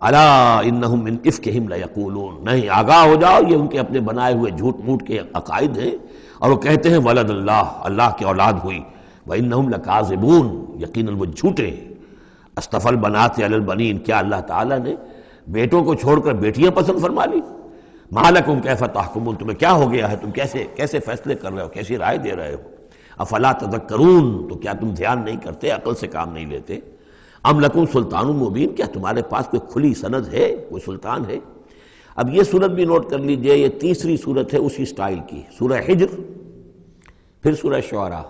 الا انہم من افکہم لیقولون، نہیں آگاہ ہو جاؤ، یہ ان کے اپنے بنائے ہوئے جھوٹ موٹ کے عقائد ہیں، اور وہ کہتے ہیں ولد اللہ، اللہ کی اولاد ہوئی، وانہم لکاذبون، یقیناً وہ جھوٹے ہیں۔ اصطفى البنات علی البنین، کیا اللہ تعالیٰ نے بیٹوں کو چھوڑ کر بیٹیاں پسند فرما لی؟ ما لکم کیف تحکمون، تمہیں کیا ہو گیا ہے، تم کیسے فیصلے کر رہے ہو، کیسی رائے دے رہے ہو؟ افلا تذکرون، تو کیا تم دھیان نہیں کرتے، عقل سے کام نہیں لیتے؟ ام لکم سلطان مبین، کیا تمہارے پاس کوئی کھلی سند ہے، کوئی سلطان ہے؟ اب یہ صورت بھی نوٹ کر لیجئے، یہ تیسری صورت ہے اسی سٹائل کی، سورہ حجر، پھر سورہ شعراء،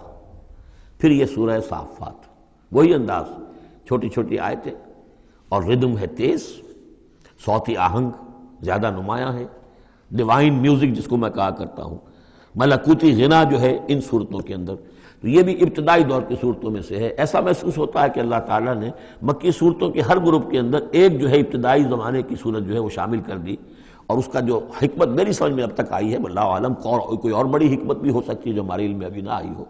پھر یہ سورہ صافات، وہی انداز، چھوٹی چھوٹی آیتیں، اور ردم ہے تیز، صوتی آہنگ زیادہ نمایاں ہے، ڈیوائن میوزک جس کو میں کہا کرتا ہوں، ملکوتی غنا جو ہے ان صورتوں کے اندر۔ تو یہ بھی ابتدائی دور کی صورتوں میں سے ہے۔ ایسا محسوس ہوتا ہے کہ اللہ تعالیٰ نے مکی صورتوں کے ہر گروپ کے اندر ایک جو ہے ابتدائی زمانے کی صورت جو ہے وہ شامل کر دی، اور اس کا جو حکمت میری سمجھ میں اب تک آئی ہے، واللہ عالم کوئی اور بڑی حکمت بھی ہو سکتی ہے جو ہمارے علم میں ابھی نہ آئی ہو،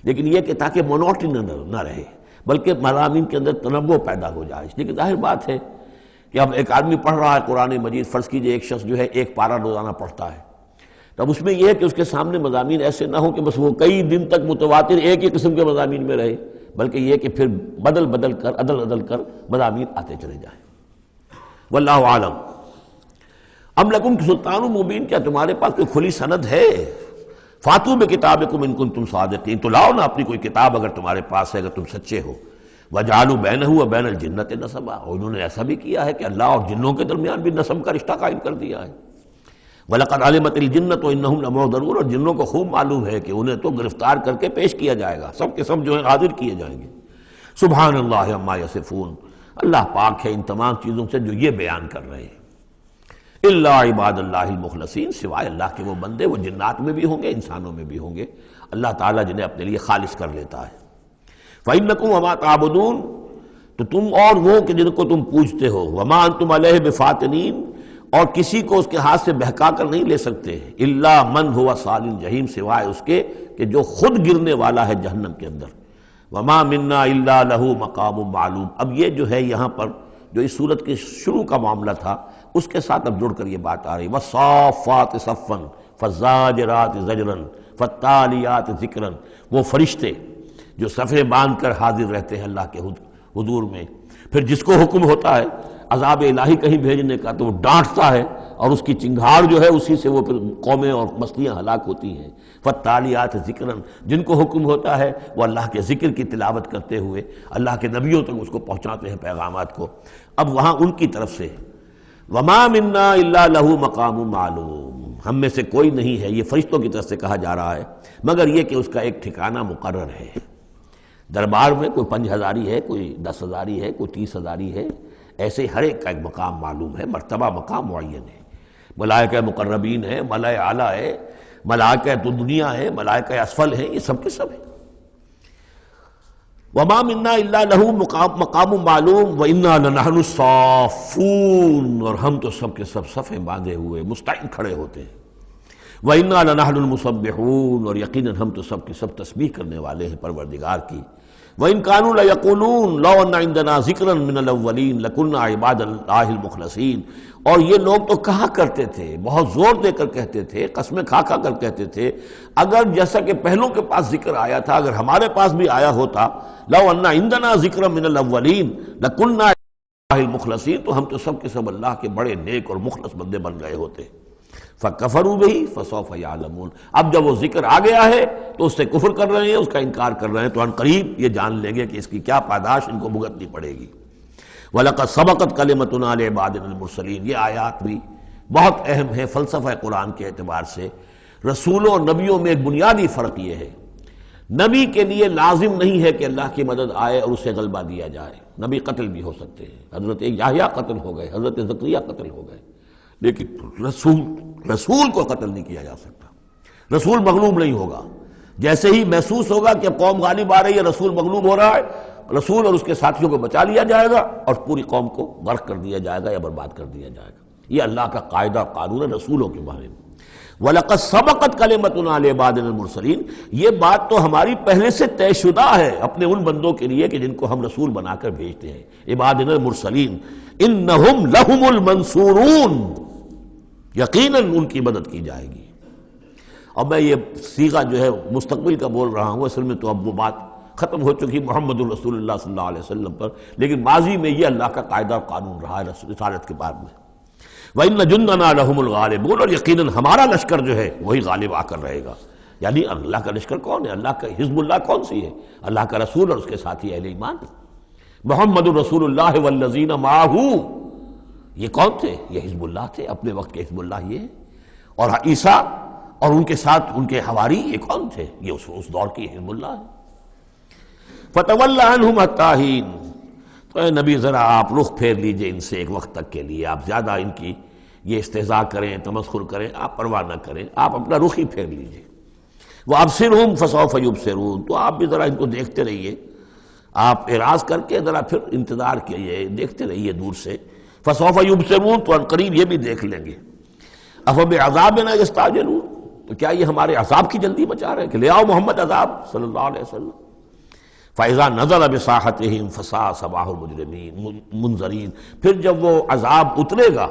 لیکن یہ کہ تاکہ مونوٹنی نہ رہے، بلکہ مضامین کے اندر تنوع پیدا ہو جائے۔ لیکن ظاہر بات ہے کہ اب ایک آدمی پڑھ رہا ہے قرآن مجید، فرض کیجئے ایک شخص جو ہے ایک پارہ روزانہ پڑھتا ہے، تو اب اس میں یہ ہے کہ اس کے سامنے مضامین ایسے نہ ہوں کہ بس وہ کئی دن تک متواتر ایک ہی قسم کے مضامین میں رہے، بلکہ یہ کہ پھر بدل کر عدل کر مضامین آتے چلے جائیں۔ واللہ عالم۔ ام لکم سلطان مبین، کیا تمہارے پاس کوئی کھلی سند ہے؟ فاتو بکتابکم ان کنتم صادقین، تو لاؤ نا اپنی کوئی کتاب اگر تمہارے پاس ہے، اگر تم سچے ہو۔ وجعلوا بینہ وبین الجنۃ نسبا، اور انہوں نے ایسا بھی کیا ہے کہ اللہ اور جنوں کے درمیان بھی نسب کا رشتہ قائم کر دیا ہے۔ وَلَقَدْ عَلِمَتِ الْجِنَّةُ وَإِنَّهُمْ لَمُحْضَرُونَ، اور جنوں کو خوب معلوم ہے کہ انہیں تو گرفتار کر کے پیش کیا جائے گا، سب کے سب جو ہیں حاضر کیے جائیں گے۔ سبحان اللہ عما یصفون، اللہ پاک ہے ان تمام چیزوں سے جو یہ بیان کر رہے ہیں۔ الا عباد اللہ المخلصین، سوائے اللہ کے وہ بندے، وہ جنات میں بھی ہوں گے انسانوں میں بھی ہوں گے، اللہ تعالیٰ جنہیں اپنے لیے خالص کر لیتا ہے۔ فَإِنَّكُمْ وَمَا تَعْبُدُونَ، تو تم اور وہ کہ جن کو تم پوجتے ہو، وَمَا أَنْتُمْ عَلَيْهِ بِفَاتِنِينَ، اور کسی کو اس کے ہاتھ سے بہکا کر نہیں لے سکتے، الا من هو صال الجحیم، سوائے اس کے کہ جو خود گرنے والا ہے جہنم کے اندر۔ وما منا الا له مقام معلوم، اب یہ جو ہے یہاں پر جو اس صورت کے شروع کا معاملہ تھا اس کے ساتھ اب جڑ کر یہ بات آ رہی، والصافات صفا فالزاجرات زجرا فالتالیات ذکرا، وہ فرشتے جو صفیں باندھ کر حاضر رہتے ہیں اللہ کے حضور میں، پھر جس کو حکم ہوتا ہے عذاب الہی کہیں بھیجنے کا تو وہ ڈانٹتا ہے، اور اس کی چنگھاڑ جو ہے اسی سے وہ پھر قومیں اور بستیاں ہلاک ہوتی ہیں۔ فالتالیات ذکرا، جن کو حکم ہوتا ہے وہ اللہ کے ذکر کی تلاوت کرتے ہوئے اللہ کے نبیوں تک اس کو پہنچاتے ہیں پیغامات کو۔ اب وہاں ان کی طرف سے وما منا الا له مقام معلوم، ہم میں سے کوئی نہیں ہے، یہ فرشتوں کی طرف سے کہا جا رہا ہے، مگر یہ کہ اس کا ایک ٹھکانہ مقرر ہے۔ دربار میں کوئی 5000 ہے، کوئی 10,000 ہے، کوئی 30,000 ہے، ایسے ہر ایک کا ایک مقام معلوم ہے، مرتبہ مقام معین ہے۔ ملائکہ مقربین ہے، ملائکہ اعلیٰ ہے، ملائکہ دنیا ہے، ملائکہ اسفل ہے، یہ سب کے سب ہیں۔ وما منا الا له مقام معلوم وانا لنحن الصافون، اور ہم تو سب کے سب صفیں باندھے ہوئے مستعد کھڑے ہوتے ہیں۔ وانا لنحن المسبحون، اور یقیناً ہم تو سب کے سب تسبیح کرنے والے ہیں پروردگار کی۔ وَإِن كَانُوا لَيَقُولُونَ لَوْ أَنَّ عِندَنَا ذِكْرًا مِّنَ الْأَوَّلِينَ لَكُنَّا عِبَادَ اللَّهِ الْمُخْلَصِينَ، اور یہ لوگ تو کہا کرتے تھے، بہت زور دے کر کہتے تھے، قسمیں کھا کھا کر کہتے تھے، اگر جیسا کہ پہلوں کے پاس ذکر آیا تھا، اگر ہمارے پاس بھی آیا ہوتا، لَوْ أَنَّ عِندَنَا ذِكْرًا مِّنَ الْأَوَّلِينَ لَكُنَّا عِبَادَ اللَّهِ الْمُخْلَصِينَ، تو ہم تو سب کے سب اللہ کے بڑے نیک اور مخلص بندے بن گئے ہوتے۔ فَكَفَرُوا بِهِ فَسَوْفَ يَعْلَمُونَ، اب جب وہ ذکر آ گیا ہے تو اس سے کفر کر رہے ہیں، اس کا انکار کر رہے ہیں، تو ان قریب یہ جان لیں گے کہ اس کی کیا پاداش ان کو بھگتنی پڑے گی۔ وَلَقَدْ سَبَقَتْ كَلِمَتُنَا لِعِبَادِنَا الْمُرْسَلِينَ، یہ آیات بھی بہت اہم ہے فلسفہ قرآن کے اعتبار سے۔ رسولوں اور نبیوں میں ایک بنیادی فرق یہ ہے، نبی کے لیے لازم نہیں ہے کہ اللہ کی مدد آئے اور اسے غلبہ دیا جائے، نبی قتل بھی ہو سکتے ہیں، حضرت یحییٰ قتل ہو گئے، حضرت زکریا قتل ہو گئے، لیکن رسول کو قتل نہیں کیا جا سکتا، رسول مغلوب نہیں ہوگا۔ جیسے ہی محسوس ہوگا کہ قوم غالب آ رہی ہے، رسول مغلوب ہو رہا ہے، رسول اور اس کے ساتھیوں کو بچا لیا جائے گا اور پوری قوم کو غرق کر دیا جائے گا یا برباد کر دیا جائے گا۔ یہ اللہ کا قاعدہ قانون ہے رسولوں کے بارے میں۔ وَلَقَدْ سَبَقَتْ كَلِمَتُنَا لِعِبَادِنَا الْمُرْسَلِينَ، یہ بات تو ہماری پہلے سے طے شدہ ہے اپنے ان بندوں کے لیے کہ جن کو ہم رسول بنا کر بھیجتے ہیں، عبادنا المرسلین، انہم لہم المنصورون، یقیناً ان کی مدد کی جائے گی۔ اور میں یہ صیغہ جو ہے مستقبل کا بول رہا ہوں، اصل میں تو اب وہ بات ختم ہو چکی محمد الرسول اللہ صلی اللہ علیہ وسلم پر، لیکن ماضی میں یہ اللہ کا قاعدہ اور قانون رہا ہے رسالت کے بعد میں۔ وَإِنَّ جُنْدَنَا لَهُمُ الْغَالِبُونَ، اور یقیناً ہمارا لشکر جو ہے وہی غالب آ کر رہے گا۔ یعنی اللہ کا لشکر کون ہے؟ اللہ کا حزب اللہ کون سی ہے؟ اللہ کا رسول اور اس کے ساتھی اہل ایمان۔ محمد الرسول اللہ والذین معہ، یہ کون تھے؟ یہ حزب اللہ تھے، اپنے وقت کے حزب اللہ یہ ہے۔ اور عیسیٰ اور ان کے ساتھ ان کے حواری یہ کون تھے؟ یہ اس دور کی حزب اللہ ہے۔ فَتَوَلَّ عَنْهُمْ حَتَّىٰ حِينٍ، تو اے نبی ذرا آپ رخ پھیر لیجئے ان سے ایک وقت تک کے لیے، آپ زیادہ ان کی یہ استہزاء کریں، تمسخر کریں، آپ پرواہ نہ کریں، آپ اپنا رخ ہی پھیر لیجئے۔ وَأَبْصِرْهُمْ فَسَوْفَ يُبْصِرُونَ، تو آپ بھی ذرا ان کو دیکھتے رہیے، آپ اعراض کر کے ذرا پھر انتظار کیجئے، دیکھتے رہیے دور سے۔ فَسَوْفَ يُبْصِرُونَ، تو عنقریب یہ بھی دیکھ لیں گے۔ أَفَبِعَذَابِنَا يَسْتَعْجِلُونَ، تو کیا یہ ہمارے عذاب کی جلدی مچا رہے ہیں کہ لے آؤ محمد عذاب صلی اللہ علیہ وسلم۔ فَإِذَا نَزَلَ بِسَاحَتِهِمْ فَسَاءَ صَبَاحُ الْمُجْرِمِينَ منذرین، پھر جب وہ عذاب اترے گا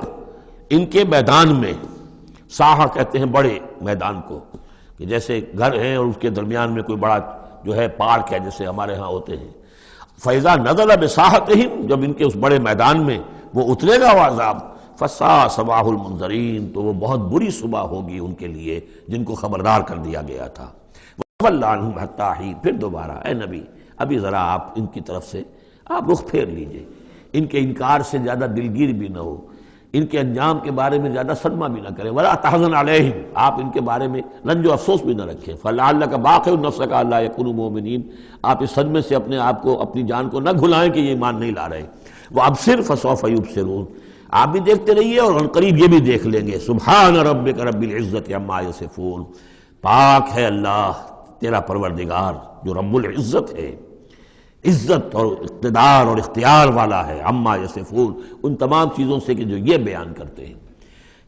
ان کے میدان میں، ساحہ کہتے ہیں بڑے میدان کو، کہ جیسے گھر ہیں اور اس کے درمیان میں کوئی بڑا جو ہے پارک ہے جیسے ہمارے ہاں ہوتے ہیں۔ فَإِذَا نَزَلَ بِسَاحَتِهِمْ، جب ان کے اس بڑے میدان میں وہ اترے گا وہ عذاب، فسا صباح المنذرین، تو وہ بہت بری صبح ہوگی ان کے لیے جن کو خبردار کر دیا گیا تھا۔ وَتَوَلَّ عَنْهُمْ حَتَّىٰ حِينٍ، پھر دوبارہ اے نبی ابھی ذرا آپ ان کی طرف سے آپ رخ پھیر لیجئے، ان کے انکار سے زیادہ دلگیر بھی نہ ہو، ان کے انجام کے بارے میں زیادہ صدمہ بھی نہ کریں۔ وَلَا تَحْزَنْ عَلَيْهِمْ، آپ ان کے بارے میں رنج و افسوس بھی نہ رکھیں۔ فَلَعَلَّكَ بَاخِعٌ نَفْسَكَ أَلَّا يَكُونُوا مُؤْمِنِينَ، آپ اس صدمے سے اپنے آپ کو، اپنی جان کو نہ گھلائیں کہ یہ ایمان نہیں لا رہے۔ وَأَبْصِرْ فَسَوْفَ يُبْصِرُونَ، آپ بھی دیکھتے رہیے اور عنقریب یہ بھی دیکھ لیں گے۔ سبحان ربک رب العزت عما یصفون، پاک ہے اللہ تیرا پروردگار جو رب العزت ہے، عزت اور اقتدار اور اختیار والا ہے، عما یصفون، ان تمام چیزوں سے کہ جو یہ بیان کرتے ہیں۔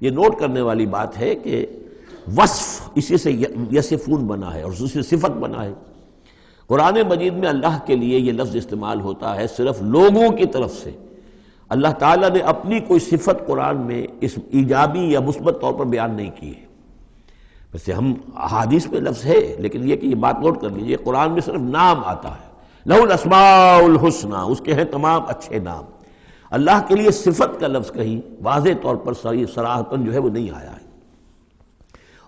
یہ نوٹ کرنے والی بات ہے کہ وصف اسی سے یصفون بنا ہے اور اسی سے صفت بنا ہے۔ قرآن مجید میں اللہ کے لیے یہ لفظ استعمال ہوتا ہے صرف لوگوں کی طرف سے۔ اللہ تعالیٰ نے اپنی کوئی صفت قرآن میں اس ایجابی یا مثبت طور پر بیان نہیں کی ہے۔ ویسے ہم احادیث میں لفظ ہے، لیکن یہ کہ یہ بات نوٹ کر لیجیے، قرآن میں صرف نام آتا ہے، لہ الاسماء الحسنی، اس کے ہیں تمام اچھے نام۔ اللہ کے لیے صفت کا لفظ کہیں واضح طور پر صراحتاً جو ہے وہ نہیں آیا ہے۔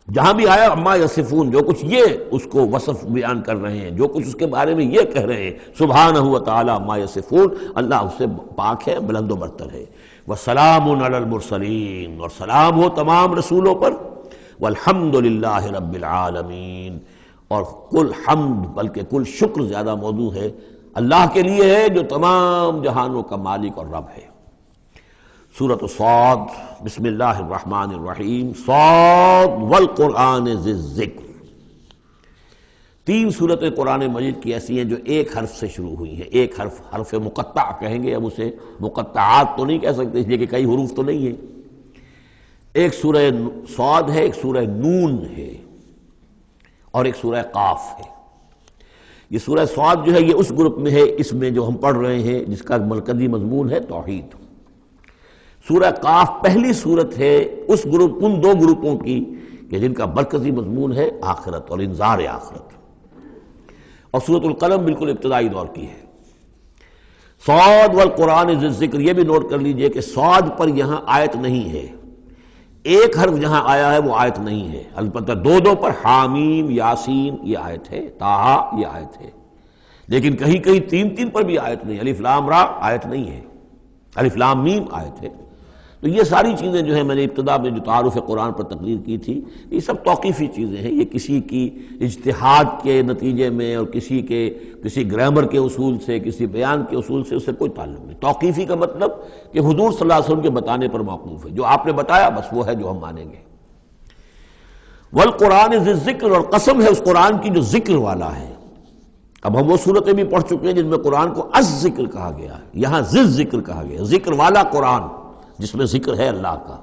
جہاں بھی آیا اما یصفون، جو کچھ یہ اس کو وصف بیان کر رہے ہیں، جو کچھ اس کے بارے میں یہ کہہ رہے ہیں، سبحانہ و تعالی اما یصفون، اللہ اس سے پاک ہے، بلند و برتر ہے۔ وسلام علی المرسلین، اور سلام ہو تمام رسولوں پر، والحمد للہ رب العالمین، اور کل حمد بلکہ کل شکر زیادہ موضوع ہے اللہ کے لیے ہے جو تمام جہانوں کا مالک اور رب ہے۔ سورۃ صاد، بسم اللہ الرحمن الرحیم، صاد والقرآن ذی الذکر۔ تین صورتیں قرآن مجید کی ایسی ہیں جو ایک حرف سے شروع ہوئی ہیں، ایک حرف، حرف مقطع کہیں گے ہم اسے، مقطعات تو نہیں کہہ سکتے اس لیے کہ کئی حروف تو نہیں ہیں۔ ایک سورہ صاد ہے، ایک سورہ نون ہے، اور ایک سورہ قاف ہے۔ یہ سورہ صاد جو ہے یہ اس گروپ میں ہے، اس میں جو ہم پڑھ رہے ہیں جس کا مرکزی مضمون ہے توحید۔ سورہ قاف پہلی صورت ہے اس گروپ، ان دو گروپوں کی کہ جن کا مرکزی مضمون ہے آخرت اور انذار آخرت، اور سورۃ القلم بالکل ابتدائی دور کی ہے۔ صاد والقرآن ذی الذکر، یہ بھی نوٹ کر لیجئے کہ صاد پر یہاں آیت نہیں ہے، ایک حرف جہاں آیا ہے وہ آیت نہیں ہے، البتہ دو پر حامیم یاسین یہ آیت ہے، طٰہٰ یہ آیت ہے، لیکن کہیں کہیں تین پر بھی آیت نہیں، الف لام را آیت نہیں ہے، الف لام میم آیت ہے۔ تو یہ ساری چیزیں جو ہیں میں نے ابتدا میں جو تعارف قرآن پر تقریر کی تھی، یہ سب توقیفی چیزیں ہیں، یہ کسی کی اجتہاد کے نتیجے میں اور کسی گرامر کے اصول سے، کسی بیان کے اصول سے اس سے کوئی تعلق نہیں۔ توقیفی کا مطلب کہ حضور صلی اللہ علیہ وسلم کے بتانے پر موقوف ہے، جو آپ نے بتایا بس وہ ہے جو ہم مانیں گے۔ والقرآن ذی الذکر، اور قسم ہے اس قرآن کی جو ذکر والا ہے۔ اب ہم وہ صورتیں بھی پڑھ چکے ہیں جن میں قرآن کو از ذکر کہا گیا ہے، یہاں ذی ذکر کہا گیا، ذکر والا قرآن جس میں ذکر ہے اللہ کا۔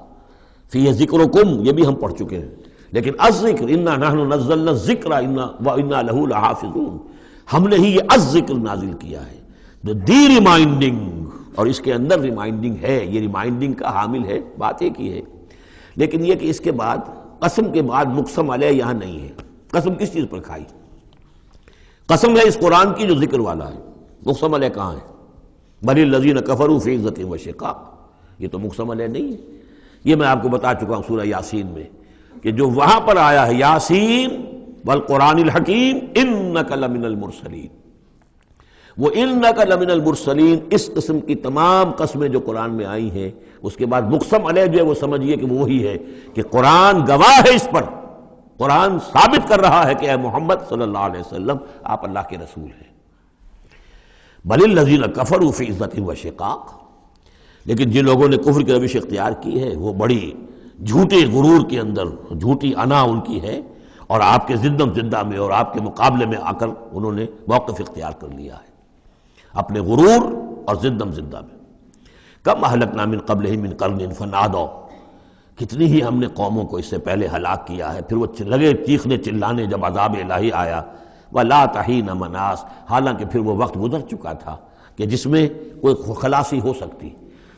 فیہ ذکرکم، یہ بھی ہم پڑھ چکے ہیں، لیکن از ذکر انا نحن نزلنا الذکر وانا لہ لحافظون، ہم نے ہی یہ از ذکر نازل کیا ہے، دی ریمائنڈنگ، اور اس کے اندر ریمائنڈنگ ہے، یہ ریمائنڈنگ کا حامل ہے، بات ایک ہی ہے، لیکن یہ کہ اس کے بعد قسم کے بعد مقسم علیہ یہاں نہیں ہے۔ قسم کس چیز پر کھائی؟ قسم ہے اس قرآن کی جو ذکر والا ہے، مقسم علیہ کہاں ہے؟ بل الذین کفروا فی عزۃ و شقاق، یہ تو مقسم علیہ نہیں ہے۔ یہ میں آپ کو بتا چکا ہوں سورہ یاسین میں کہ جو وہاں پر آیا ہے یاسین والقرآن الحکیم انک لمن المرسلین، وہ انک لمن المرسلین، اس قسم کی تمام قسمیں جو قرآن میں آئی ہیں اس کے بعد مقسم علیہ جو ہے وہ سمجھیے کہ وہی ہے کہ قرآن گواہ ہے اس پر، قرآن ثابت کر رہا ہے کہ اے محمد صلی اللہ علیہ وسلم آپ اللہ کے رسول ہیں۔ بل الذین کفروا فی عزۃ و شقاق، لیکن جن لوگوں نے کفر کی روش اختیار کی ہے وہ بڑی جھوٹے غرور کے اندر، جھوٹی انا ان کی ہے، اور آپ کے زندم زندہ میں اور آپ کے مقابلے میں آ کر انہوں نے موقف اختیار کر لیا ہے اپنے غرور اور زندم زندہ میں۔ کم اہلکنا من قبلہم من قرن فنادوا، کتنی ہی ہم نے قوموں کو اس سے پہلے ہلاک کیا ہے، پھر وہ لگے چیخنے چلانے جب عذاب الہی آیا، ولا تحین مناس، حالانکہ پھر وہ وقت گزر چکا تھا کہ جس میں کوئی خلاصی ہو سکتی،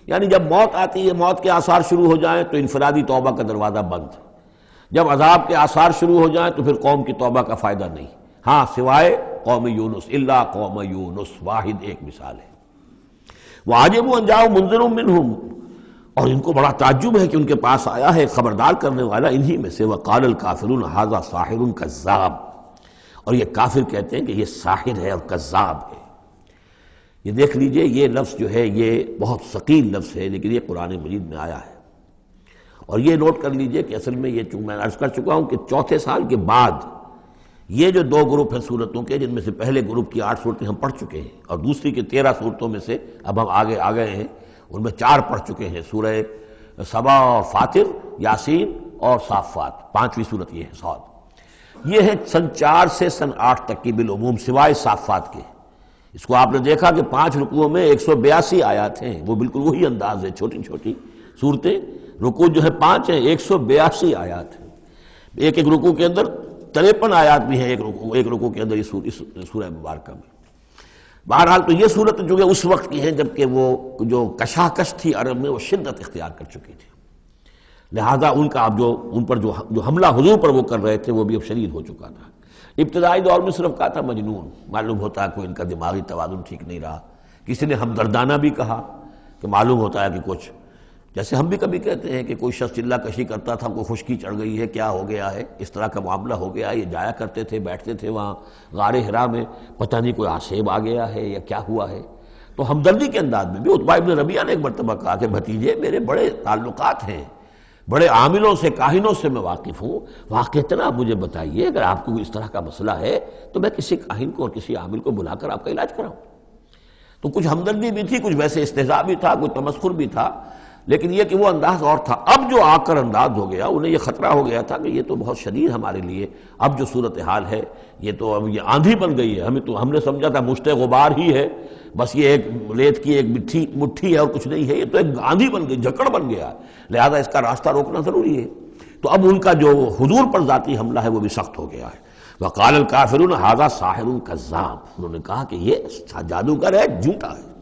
یعنی جب موت آتی ہے، موت کے آثار شروع ہو جائیں تو انفرادی توبہ کا دروازہ بند، جب عذاب کے آثار شروع ہو جائیں تو پھر قوم کی توبہ کا فائدہ نہیں، ہاں سوائے قوم یونس، الا قوم یونس، واحد ایک مثال ہے۔ وعجبوا ان جاءهم منذر منهم، اور ان کو بڑا تعجب ہے کہ ان کے پاس آیا ہے خبردار کرنے والا انہی میں سے، وقال الکافرون ھذا ساحر کذاب، اور یہ کافر کہتے ہیں کہ یہ ساحر ہے اور کذاب ہے۔ یہ دیکھ لیجئے، یہ لفظ جو ہے یہ بہت ثقیل لفظ ہے، لیکن یہ قرآن مجید میں آیا ہے۔ اور یہ نوٹ کر لیجئے کہ اصل میں یہ چونکہ میں عرض کر چکا ہوں کہ چوتھے سال کے بعد یہ جو دو گروپ ہیں صورتوں کے، جن میں سے پہلے گروپ کی 8 صورتیں ہم پڑھ چکے ہیں، اور دوسری کی 13 صورتوں میں سے اب ہم آگے آ گئے ہیں، ان میں 4 پڑھ چکے ہیں، سورہ سبا اور فاطر، یاسین اور صافات، 5ویں صورت یہ ہے صاد۔ یہ ہے سن 4 سے سن 8 تک کی بالعموم سوائے صافات کے۔ اس کو آپ نے دیکھا کہ 5 رکوعوں میں 182 آیات ہیں، وہ بالکل وہی انداز ہے، چھوٹی چھوٹی صورتیں، رکوع جو ہے 5 ہیں، 182 آیات ہیں۔ ایک ایک رکوع کے اندر 53 آیات بھی ہیں، ایک رکوع کے اندر اس سورہ مبارکہ میں۔ بہرحال تو یہ صورت جو ہے اس وقت کی ہے جبکہ وہ جو کشاکش تھی عرب میں وہ شدت اختیار کر چکی تھی، لہذا ان کا اب ان پر جو حملہ حضور پر وہ کر رہے تھے وہ بھی اب شدید ہو چکا تھا۔ ابتدائی دور میں صرف کہا تھا مجنون، معلوم ہوتا ہے کوئی ان کا دماغی توازن ٹھیک نہیں رہا، کسی نے ہمدردانہ بھی کہا کہ معلوم ہوتا ہے کہ کچھ، جیسے ہم بھی کبھی کہتے ہیں کہ کوئی شخص چلہ کشی کرتا تھا، کوئی خشکی چڑھ گئی ہے، کیا ہو گیا ہے، اس طرح کا معاملہ ہو گیا ہے، یہ جایا کرتے تھے، بیٹھتے تھے وہاں غار حرا میں، پتہ نہیں کوئی آسیب آ گیا ہے یا کیا ہوا ہے۔ تو ہمدردی کے انداز میں بھی عتبہ ابن ربیعہ نے ایک مرتبہ کہا کہ بھتیجے میرے بڑے تعلقات ہیں، بڑے عاملوں سے کاہنوں سے میں واقف ہوں، واقعتاً آپ مجھے بتائیے اگر آپ کو اس طرح کا مسئلہ ہے تو میں کسی کاہن کو اور کسی عامل کو بلا کر آپ کا علاج کراؤں۔ تو کچھ ہمدردی بھی تھی، کچھ ویسے استہزاء بھی تھا، کچھ تمسخر بھی تھا، لیکن یہ کہ وہ انداز اور تھا۔ اب جو آ کر انداز ہو گیا، انہیں یہ خطرہ ہو گیا تھا کہ یہ تو بہت شدید ہمارے لیے اب جو صورتحال ہے، یہ تو اب یہ آندھی بن گئی ہے، ہم نے سمجھا تھا مشت غبار ہی ہے، بس یہ ایک ریت کی ایک مٹھی ہے اور کچھ نہیں ہے، یہ تو ایک آندھی بن گئی، جھکڑ بن گیا، لہذا اس کا راستہ روکنا ضروری ہے۔ تو اب ان کا جو حضور پر ذاتی حملہ ہے وہ بھی سخت ہو گیا ہے۔ وقال الکافرون ھذا ساحر کذاب، انہوں نے کہا کہ یہ جادوگر ہے، جھوٹا ہے۔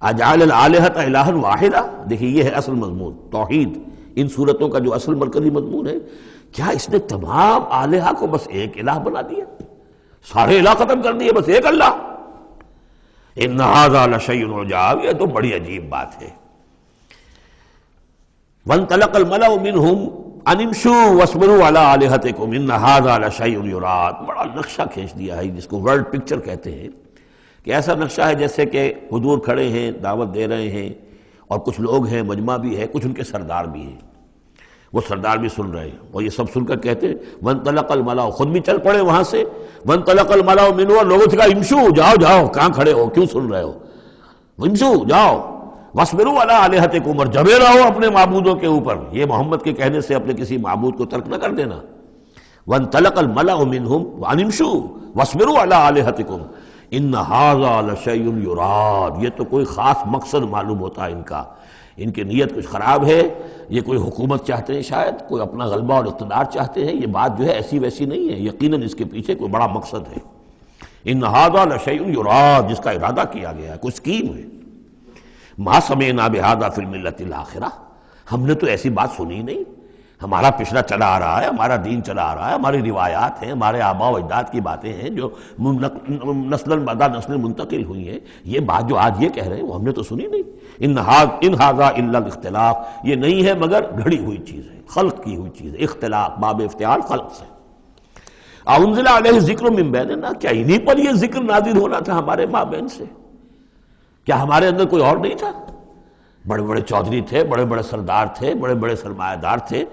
اجعل الآلہۃ الہا واحدہ، دیکھیے یہ ہے اصل مضمون توحید، ان صورتوں کا جو اصل مرکزی مضمون ہے، کیا اس نے تمام آلہہ کو بس ایک الہ بنا دیا، سارے الہ ختم کر دیے، بس ایک اللہ؟ ان ھذا لشیء عجاب، یہ تو بڑی عجیب بات ہے۔ وانطلق الملأ منهم ان امشوا واصبروا علی آلہتکم ان ھذا لشیء یراد، بڑا نقشہ کھینچ دیا ہے جس کو ورلڈ پکچر کہتے ہیں، کہ ایسا نقشہ ہے جیسے کہ حضور کھڑے ہیں، دعوت دے رہے ہیں، اور کچھ لوگ ہیں، مجمع بھی ہے، کچھ ان کے سردار بھی ہیں، وہ سردار بھی سن رہے ہیں، اور یہ سب سن کر کہتے ہیں وانطلق الملأ، خود بھی چل پڑے وہاں سے، وانطلق الملأ منهم، اور لوگوں سے کہا امشوا، جاؤ جاؤ، کہاں کھڑے ہو، کیوں سن رہے ہو، امشوا جاؤ، واصبروا علی آلہتکم، اور جمے رہو اپنے معبودوں کے اوپر، یہ محمد کے کہنے سے اپنے کسی معبود کو ترک نہ کر دینا۔ وانطلق الملأ منهم ان امشوا واصبروا علی آلہتکم ان ھذا لشیء یراد، یہ تو کوئی خاص مقصد معلوم ہوتا ہے ان کا، ان کی نیت کچھ خراب ہے، یہ کوئی حکومت چاہتے ہیں، شاید کوئی اپنا غلبہ اور اقتدار چاہتے ہیں، یہ بات جو ہے ایسی ویسی نہیں ہے، یقیناً اس کے پیچھے کوئی بڑا مقصد ہے۔ ان ھذا لشیء یراد، جس کا ارادہ کیا گیا ہے، کوئی اسکیم ہے۔ ما سمعنا بھذا فی الملۃ الاخرہ، ہم نے تو ایسی بات سنی نہیں، ہمارا پچھلا چلا آ رہا ہے، ہمارا دین چلا آ رہا ہے، ہماری روایات ہیں، ہمارے آباء و اجداد کی باتیں ہیں جو نسل بعد نسل منتقل ہوئی ہیں، یہ بات جو آج یہ کہہ رہے ہیں وہ ہم نے تو سنی نہیں۔ ان ھذا الا الاختلاف، یہ نہیں ہے مگر گھڑی ہوئی چیز ہے، خلق کی ہوئی چیز ہے، اختلاف باب افتعال خلق سے۔ انزل علیہ ذکر من بیننا، کیا انہی پر یہ ذکر نازل ہونا تھا ہمارے مابین سے؟ کیا ہمارے اندر کوئی اور نہیں تھا؟ بڑے بڑے چودھری تھے، بڑے بڑے سردار تھے، بڑے بڑے سرمایہ دار تھے۔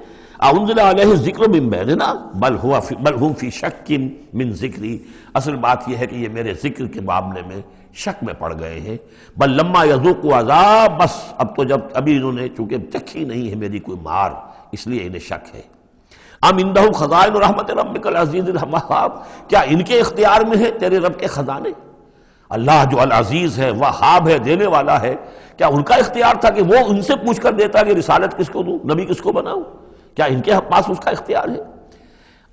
انزل علیہ ذکر من بیننا بل ہم فی شک من ذکری، اصل بات یہ ہے کہ یہ میرے ذکر کے معاملے میں شک میں پڑ گئے ہیں۔ بل لما یذوقوا عذاب، بس اب تو جب ابھی انہوں نے چونکہ چکھی نہیں ہے میری کوئی مار، اس لیے انہیں شک ہے۔ ام عندہ خزائن رحمت ربک العزیز الوہاب، کیا ان کے اختیار میں ہے تیرے رب کے خزانے؟ اللہ جو العزیز ہے، وہاب ہے، دینے والا ہے، کیا ان کا اختیار تھا کہ وہ ان سے پوچھ کر دیتا کہ رسالت کس کو دوں، نبی کس کو بناؤں؟ کیا ان کے پاس اس کا اختیار ہے؟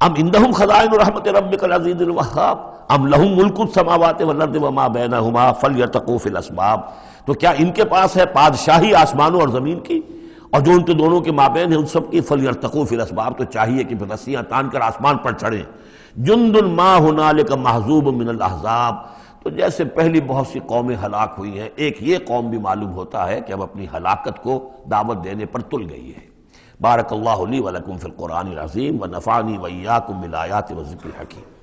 ام عندہم خزائن رحمت ربک العزیز الوہاب ام لہم ملک السماوات والارض وما بینہما فلیرتقوا فی الاسباب، تو کیا ان کے پاس ہے بادشاہی آسمانوں اور زمین کی، اور جو ان کے دونوں کے مابین ہے ان سب کی، فلیرتقوا فی الاسباب، تو چاہیے کہ رسیاں تان کر آسمان پر چڑھیں۔ جند ما ہنالک محذوب من الاحزاب، تو جیسے پہلی بہت سی قومیں ہلاک ہوئی ہیں، ایک یہ قوم بھی معلوم ہوتا ہے کہ اب اپنی ہلاکت کو دعوت دینے پر تل گئی ہے۔ بارک اللہ لی ولکم فی القرآن العظیم ونفعنی وإیاکم بالآیات والذکر الحکیم۔